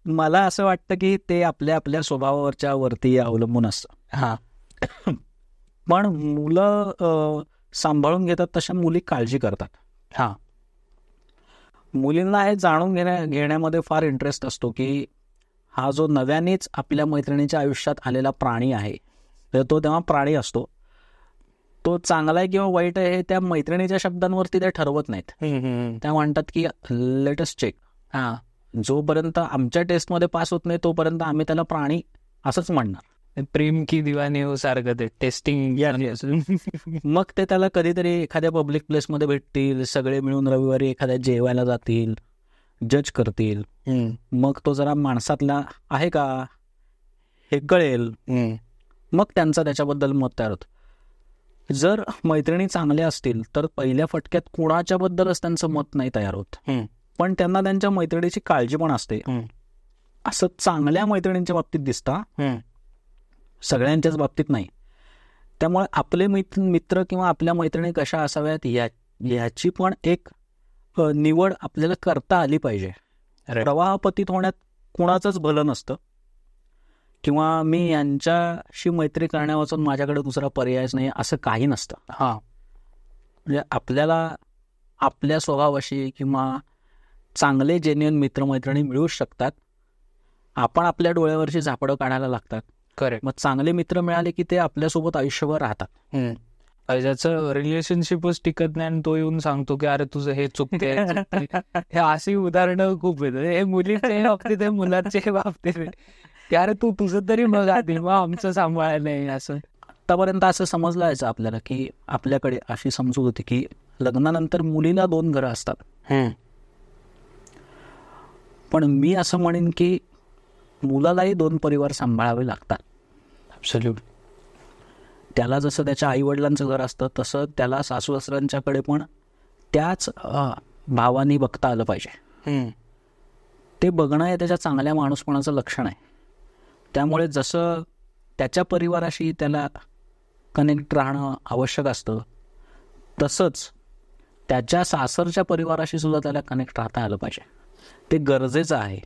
मला असं वाटतं की ते आपल्या स्वभावावरच्या वरती अवलंबून असतं. पण मुलं सांभाळून घेतात तशा मुली काळजी करतात. मुलींना हे जाणून घेण्यामध्ये फार इंटरेस्ट असतो की हा जो नव्यानेच आपल्या मैत्रिणीच्या आयुष्यात आलेला प्राणी आहे, तर तो तेव्हा प्राणी असतो, तो चांगला आहे किंवा वाईट आहे हे त्या मैत्रिणीच्या शब्दांवरती ते ठरवत नाहीत. त्या म्हणतात की लेट अस चेक. जोपर्यंत आमच्या टेस्टमध्ये पास होत नाही तोपर्यंत आम्ही त्याला प्राणी असंच म्हणणार. प्रेम की दिवानी हो सारखं ते टेस्टिंग. मग ते त्याला कधीतरी एखाद्या पब्लिक प्लेसमध्ये भेटतील, सगळे मिळून रविवारी एखाद्या जेवायला जातील, जज करतील. मग तो जरा माणसातला आहे का हे कळेल. मग त्यांचा त्याच्याबद्दल मत तयार होतं. जर मैत्रिणी चांगल्या असतील तर पहिल्या फटक्यात कुणाच्या बद्दलच त्यांचं मत नाही तयार होत, पण त्यांना त्यांच्या मैत्रिणीची काळजी पण असते. असं चांगल्या मैत्रिणींच्या बाबतीत दिसतं, सगळ्यांच्याच बाबतीत नाही. त्यामुळे आपले मित्र किंवा आपल्या मैत्रिणी कशा असाव्यात याची पण एक निवड आपल्याला करता आली पाहिजे. प्रवाहपतीत होण्यात कुणाचंच भलं नसतं, किंवा मी यांच्याशी मैत्री करण्यावाचून माझ्याकडे दुसरा पर्यायच नाही असं काही नसतं. म्हणजे आपल्याला आपल्या स्वभावाशी किंवा चांगले जेन्युइन मित्रमैत्रिणी मिळू शकतात. आपण आपल्या डोळ्यावरची झापडं काढायला लागतात. करेक्ट. मग चांगले मित्र मिळाले की ते आपल्यासोबत आयुष्यभर राहतात. ज्याचं रिलेशनशिपच टिकत नाही आणि तो येऊन सांगतो की अरे तुझं हे चुकते हे अशी उदाहरणं खूप येतात. हे मुलीच्या बाबतीत आहे, मुलांच्या बाबतीत आहे की अरे तू तुझं तरी मग आधी मग आमचं सांभाळायला नाही. असं आतापर्यंत असं समजलं यायचं आपल्याला की आपल्याकडे अशी समजूत होती की लग्नानंतर मुलीला 2 घरं असतात. पण मी असं म्हणेन की मुलालाही 2 परिवार सांभाळावे लागतात. ॲब्सोल्यूट. त्याला जसं त्याच्या आईवडिलांचं घर असतं तसं त्याला सासूसासऱ्यांच्याकडे पण त्याच भावानी बघता आलं पाहिजे. ते बघणं हे त्याच्या चांगल्या माणूसपणाचं लक्षण आहे. त्यामुळे जसं त्याच्या परिवाराशी त्याला कनेक्ट राहणं आवश्यक असतं, तसंच त्याच्या सासरच्या परिवाराशी सुद्धा त्याला कनेक्ट राहता आलं पाहिजे. ते गरजेचं आहे.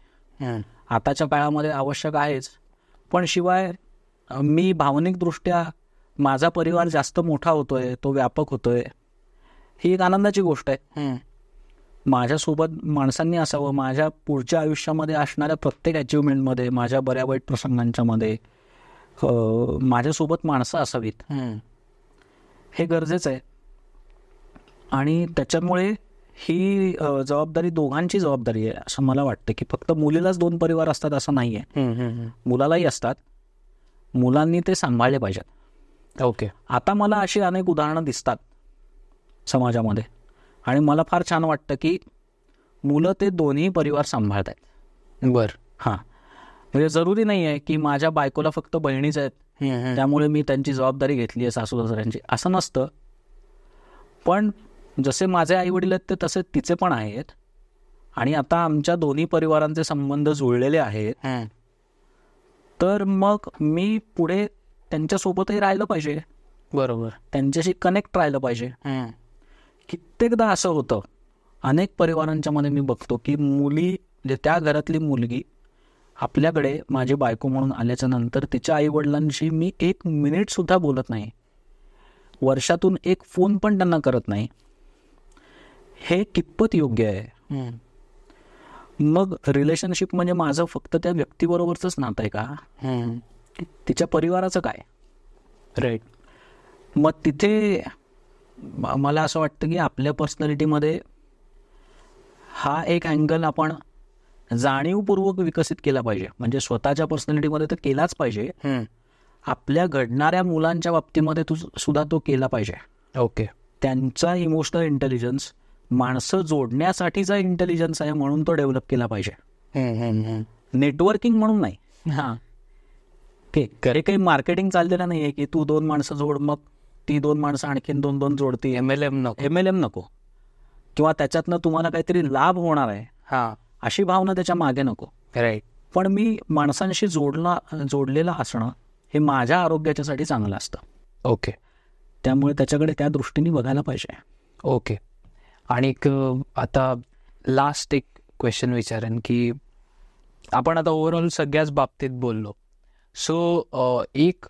आताच्या काळामध्ये आवश्यक आहेच, पण शिवाय मी भावनिकदृष्ट्या माझा परिवार जास्त मोठा होतोय, तो व्यापक होतोय, ही एक आनंदाची गोष्ट आहे. माझ्यासोबत माणसांनी असावं. माझ्या पुढच्या आयुष्यामध्ये असणाऱ्या प्रत्येक अचिव्हमेंटमध्ये, माझ्या बऱ्या वाईट प्रसंगांच्या मध्ये माझ्यासोबत माणसं असावीत, हे गरजेचं आहे. आणि त्याच्यामुळे ही जबाबदारी दोघांची जबाबदारी आहे असं मला वाटतं. की फक्त मुलीलाच 2 परिवार असतात असं नाही आहे, मुलालाही असतात. मुलांनी ते सांभाळले पाहिजेत. ओके. आता मला अशी अनेक उदाहरणं दिसतात समाजामध्ये आणि मला फार छान वाटतं की मुलं ते दोन्ही परिवार सांभाळत आहेत. म्हणजे जरुरी नाही आहे की माझ्या बायकोला फक्त बहिणीच आहेत त्यामुळे मी त्यांची जबाबदारी घेतली आहे सासू सासऱ्यांची, असं नसतं. पण जसे माझे आई वडील आहेत ते तसे तिचे पण आहेत. आणि आता आमच्या दोन्ही परिवारांचे संबंध जुळलेले आहेत, तर मग मी पुढे त्यांच्यासोबतही राहिलं पाहिजे. बरोबर. त्यांच्याशी कनेक्ट राहिलं पाहिजे. कित्येकदा असं होतं, अनेक परिवारांच्या मध्ये मी बघतो की मुली, त्या घरातली मुलगी आपल्याकडे माझी बायको म्हणून आल्याच्या नंतर तिच्या आईवडिलांशी मी 1 मिनिट सुद्धा बोलत नाही, वर्षातून 1 फोन पण त्यांना करत नाही. हे कितपत योग्य आहे? मग रिलेशनशिप म्हणजे माझं फक्त त्या व्यक्तीबरोबरच नातं आहे का? तिच्या परिवाराचं काय? राईट. मग तिथे मला असं वाटतं की आपल्या पर्सनॅलिटीमध्ये हा एक अँगल आपण जाणीवपूर्वक विकसित केला पाहिजे. म्हणजे स्वतःच्या पर्सनॅलिटीमध्ये तर केलाच पाहिजे, आपल्या घडणाऱ्या मुलांच्या बाबतीमध्ये सुद्धा तो केला पाहिजे. ओके. त्यांचा इमोशनल इंटेलिजन्स माणसं जोडण्यासाठीचा इंटेलिजन्स आहे म्हणून तो डेव्हलप केला पाहिजे, नेटवर्किंग म्हणून नाही. काही मार्केटिंग चाललेलं नाही आहे की तू 2 माणसं जोड, मग ती 2 माणसं आणखीन 2 जोडती. MLM नको, किंवा त्याच्यातनं तुम्हाला काहीतरी लाभ होणार आहे अशी भावना त्याच्या मागे नको. राईट. पण मी माणसांशी जोडलेलं असणं हे माझ्या आरोग्याच्यासाठी चांगलं असतं. ओके. त्यामुळे त्याच्याकडे त्या दृष्टीने बघायला पाहिजे. ओके. आणि आता लास्ट एक क्वेश्चन विचारेन की आपण आता ओव्हरऑल सगळ्याच बाबतीत बोललो. सो एक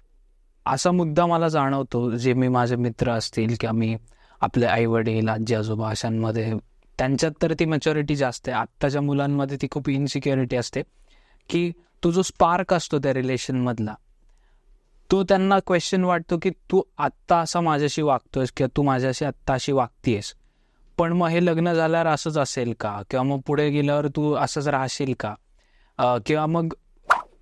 असा मुद्दा मला जाणवतो, जे मी माझे मित्र असतील किंवा मी आपले आई वडील आजी आजोबा अशांमध्ये, त्यांच्यात तर ती मॅच्युरिटी जास्त आहे. आत्ताच्या मुलांमध्ये ती खूप इनसिक्युरिटी असते की तो जो स्पार्क असतो त्या रिलेशनमधला, तो त्यांना क्वेश्चन वाटतो की तू आत्ता असा माझ्याशी वागतोयस किंवा तू माझ्याशी आत्ता अशी वागतीयस, पण मग हे लग्न झाल्यावर असंच असेल का, किंवा मग पुढे गेल्यावर तू असंच राहशील का, किंवा मग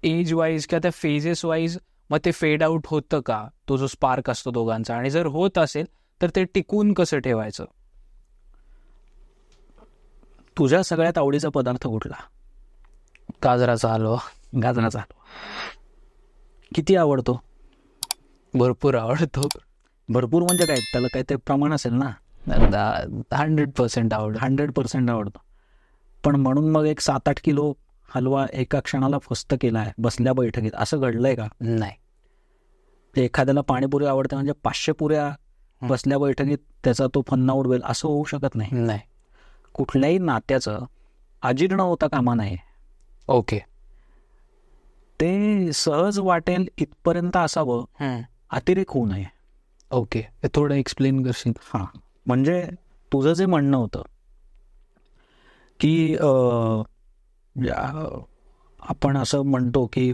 एज वाईज किंवा त्या फेजेस वाईज मग ते फेड आउट होतं का, तो जो स्पार्क असतो दोघांचा, आणि जर होत असेल तर ते टिकून कसं ठेवायचं? तुझ्या सगळ्यात आवडीचा पदार्थ कुठला? गाजराचा हलवा. गाजराचा हलवा किती आवडतो? भरपूर आवडतो. भरपूर म्हणजे काय, त्याला काय ते प्रमाण असेल ना. 100% आवडत. 100% आवडतं. पण म्हणून मग एक 7-8 किलो हलवा एका क्षणाला फस्त केलाय बसल्या बैठकीत, असं घडलंय का? नाही. एखाद्याला पाणीपुरी आवडते म्हणजे 500 पुऱ्या बसल्या बैठकीत त्याचा तो फन्ना उडवेल, असं होऊ शकत नाही. नाही. कुठल्याही नात्याचं अजीर्ण होता कामा नये. ओके. ते सहज वाटेल इथपर्यंत असावं, अतिरेक होऊ नये. ओके, थोडं एक्सप्लेन करशील? हां, म्हणजे तुझं जे म्हणणं होतं की आपण असं म्हणतो की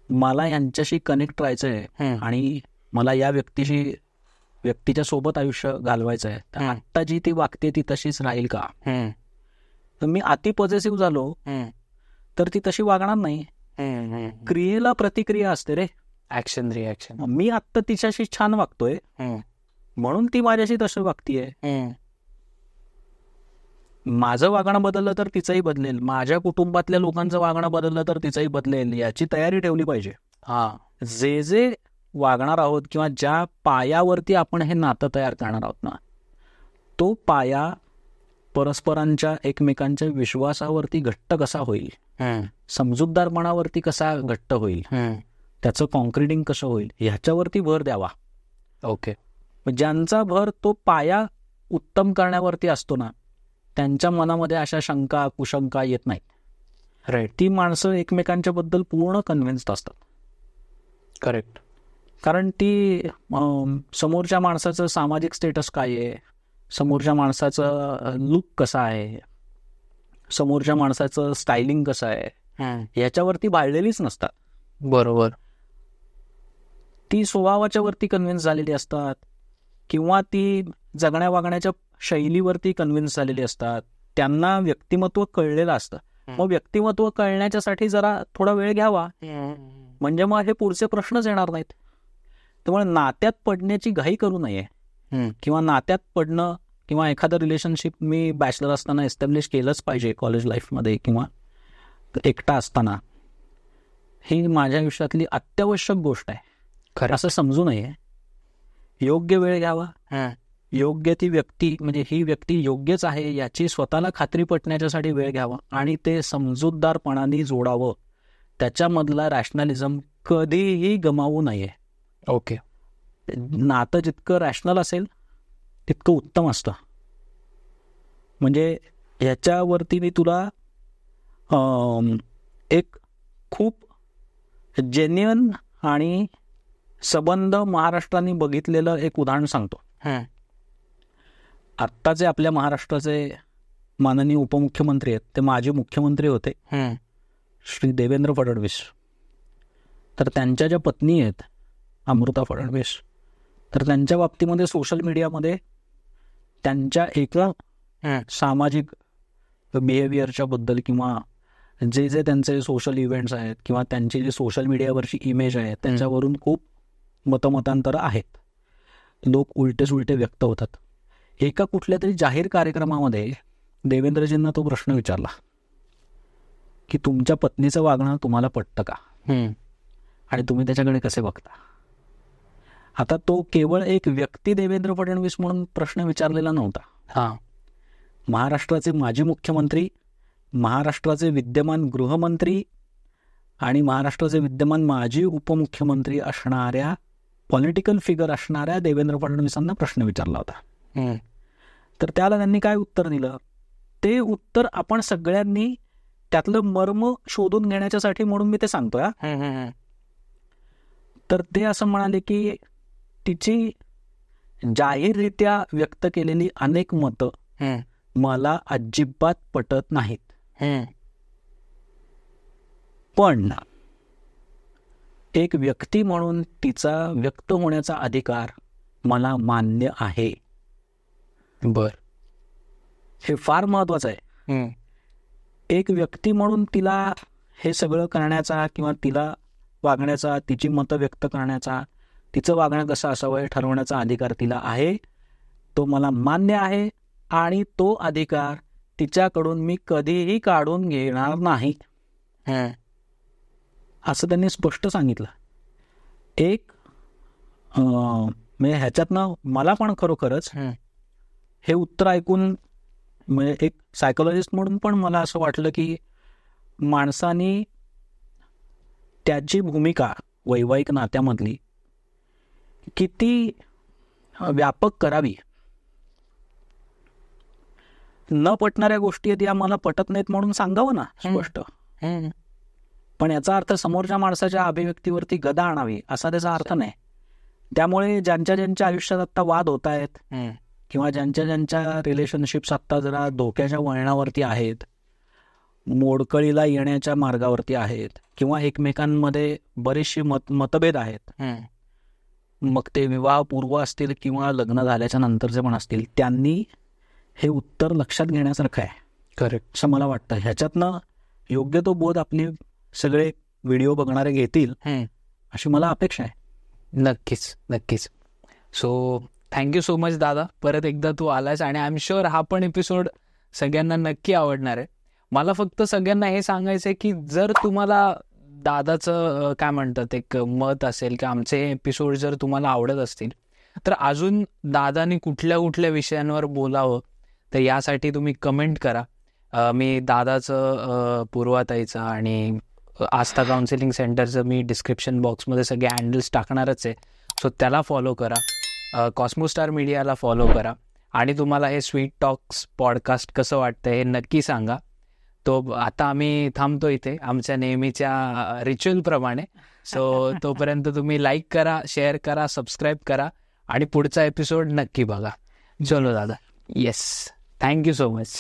मला यांच्याशी कनेक्ट राहायचं आहे आणि मला या व्यक्तीच्या सोबत आयुष्य घालवायचं आहे, तर आत्ता जी ती वागते ती तशीच राहील का? तर मी अति पॉझिटिव्ह झालो तर ती तशी वागणार नाही. क्रियेला प्रतिक्रिया असते रे, ऍक्शन रिॲक्शन. मी आत्ता तिच्याशी छान वागतोय म्हणून ती माझ्याशी तसं वागतीये. माझं वागणं बदललं तर तिचंही बदलेल, माझ्या कुटुंबातल्या लोकांचं वागणं बदललं तर तिचंही बदलेल, याची तयारी ठेवली पाहिजे. जे वागणार आहोत किंवा ज्या पायावरती आपण हे नातं तयार करणार आहोत ना, तो पाया परस्परांच्या एकमेकांच्या विश्वासावरती घट्ट कसा होईल, समजूतदारपणावरती कसा घट्ट होईल, त्याचं कॉन्क्रिटिंग कसं होईल, ह्याच्यावरती भर द्यावा. ओके. ज्यांचा भर तो पाया उत्तम करण्यावरती असतो ना, त्यांच्या मनामध्ये अशा शंका कुशंका येत नाहीत. राईट. ती माणसं एकमेकांच्या बद्दल पूर्ण कन्व्हिन्स्ड असतात. करेक्ट. कारण ती समोरच्या माणसाचं सामाजिक स्टेटस काय आहे, समोरच्या माणसाचं लुक कसा आहे, समोरच्या माणसाचं स्टायलिंग कसं आहे, याच्यावरती भाळलेलीच नसतात. बरोबर. ती स्वभावाच्या वरती कन्व्हिन्स झालेली असतात किंवा ती जगण्या वागण्याच्या शैलीवरती कन्व्हिन्स झालेली असतात. त्यांना व्यक्तिमत्व कळलेलं असतं. मग व्यक्तिमत्व कळण्याच्यासाठी जरा थोडा वेळ घ्यावा, म्हणजे मग हे पुढचे प्रश्नच येणार नाहीत. त्यामुळे नात्यात पडण्याची घाई करू नये, किंवा नात्यात पडणं किंवा एखादं रिलेशनशिप मी बॅचलर असताना एस्टॅब्लिश केलंच पाहिजे कॉलेज लाईफमध्ये किंवा एकटा असताना, ही माझ्या आयुष्यातली अत्यावश्यक गोष्ट आहे असं समजू नये. योग्य वेळ घ्यावा, योग्य ती व्यक्ती म्हणजे ही व्यक्ती योग्यच आहे याची स्वतःला खात्री पटण्याच्यासाठी वेळ घ्यावा आणि ते समजूतदारपणाने जोडावं. त्याच्यामधला रॅशनलिझम कधीही गमावू नये. ओके. नातं जितकं रॅशनल असेल तितकं उत्तम असतं. म्हणजे ह्याच्यावरती मी तुला एक खूप जेन्युइन आणि संबंध महाराष्ट्राने बघितलेलं एक उदाहरण सांगतो. आत्ताचे आपल्या महाराष्ट्राचे माननीय उपमुख्यमंत्री आहेत, ते माजी मुख्यमंत्री होते श्री देवेंद्र फडणवीस. तर त्यांच्या ज्या पत्नी आहेत अमृता फडणवीस, तर त्यांच्या बाबतीमध्ये सोशल मीडियामध्ये त्यांच्या एका सामाजिक बिहेवियरच्या बद्दल किंवा जे त्यांचे सोशल इव्हेंट्स आहेत किंवा त्यांची जी सोशल मीडियावरची इमेज आहे त्याच्यावरून खूप मतमतांतरं आहेत. लोक उलटे सुलटे व्यक्त होतात. एका कुठल्या तरी जाहीर कार्यक्रमामध्ये देवेंद्रजींना तो प्रश्न विचारला की तुमच्या पत्नीचं वागणं तुम्हाला पटतं का आणि तुम्ही त्याच्याकडे कसे बघता. आता तो केवळ एक व्यक्ती देवेंद्र फडणवीस म्हणून प्रश्न विचारलेला नव्हता. महाराष्ट्राचे माजी मुख्यमंत्री, महाराष्ट्राचे विद्यमान गृहमंत्री आणि महाराष्ट्राचे विद्यमान माजी उपमुख्यमंत्री असणाऱ्या पॉलिटिकल फिगर असणाऱ्या देवेंद्र फडणवीसांना प्रश्न विचारला होता. तर त्याला त्यांनी काय उत्तर दिलं, ते उत्तर आपण सगळ्यांनी त्यातलं मर्म शोधून घेण्याच्यासाठी म्हणून मी ते सांगतोय. तर ते असं म्हणाले की तिची जाहीररित्या व्यक्त केलेली अनेक मतं मला अजिबात पटत नाहीत, पण एक व्यक्ती म्हणून तिचा व्यक्त होण्याचा अधिकार मला मान्य आहे. बर. हे फार महत्वाचं आहे. एक व्यक्ती म्हणून तिला हे सगळं करण्याचा किंवा तिला वागण्याचा, तिची मतं व्यक्त करण्याचा, तिचं वागणं कसं असावं हे ठरवण्याचा अधिकार तिला आहे. तो मला मान्य आहे आणि तो अधिकार तिच्याकडून मी कधीही काढून घेणार नाही, असं त्यांनी स्पष्ट सांगितलं. एक म्हणजे ह्याच्यातनं मला पण खरोखरच हे उत्तर ऐकून म्हणजे एक सायकोलॉजिस्ट म्हणून पण मला असं वाटलं की माणसाने त्याची भूमिका वैवाहिक नात्यामधली किती व्यापक करावी. न पटणाऱ्या गोष्टी आहेत या मला पटत नाहीत म्हणून सांगावं ना स्पष्ट, पण याचा अर्थ समोरच्या माणसाच्या अभिव्यक्तीवरती गदा आणावी असा त्याचा अर्थ नाही. त्यामुळे ज्यांच्या ज्यांच्या आयुष्यात आता वाद होत आहेत किंवा ज्यांच्या ज्यांच्या रिलेशनशिप्स आता जरा धोक्याच्या वळणावरती आहेत, मोडकळीला येण्याच्या मार्गावरती आहेत किंवा एकमेकांमध्ये बरेचसे मतभेद आहेत, मग ते विवाहपूर्व असतील किंवा लग्न झाल्याच्या नंतरचे पण असतील, त्यांनी हे उत्तर लक्षात घेण्यासारखं आहे. करेक्ट असं मला वाटतं. ह्याच्यातनं योग्य तो बोध आपले सगळे व्हिडिओ बघणारे घेतील अशी मला अपेक्षा आहे. नक्कीच नक्कीच. सो थँक्यू सो मच दादा, परत एकदा तू आलास आणि आय एम शुअर हा पण एपिसोड सगळ्यांना नक्की आवडणार आहे. मला फक्त सगळ्यांना हे सांगायचं आहे की जर तुम्हाला दादाचं काय म्हणतात एक मत असेल की आमचे एपिसोड जर तुम्हाला आवडत असतील तर अजून दादानी कुठल्या कुठल्या विषयांवर बोलावं तर यासाठी तुम्ही कमेंट करा. मी दादाचं पूर्वाताईचं आणि आस्था काउन्सिलिंग सेंटरचं मी डिस्क्रिप्शन बॉक्समध्ये सगळे हँडल्स टाकणारच आहे. सो त्याला फॉलो करा, कॉस्मोस्टार मीडियाला फॉलो करा आणि तुम्हाला हे स्वीट टॉक्स पॉडकास्ट कसं वाटतं हे नक्की सांगा. तो आता आम्ही थांबतो इथे आमच्या नेहमीच्या रिच्युअलप्रमाणे. सो तोपर्यंत तुम्ही लाईक करा, शेअर करा, सबस्क्राईब करा आणि पुढचा एपिसोड नक्की बघा. चलो दादा. Yes, thank you so much.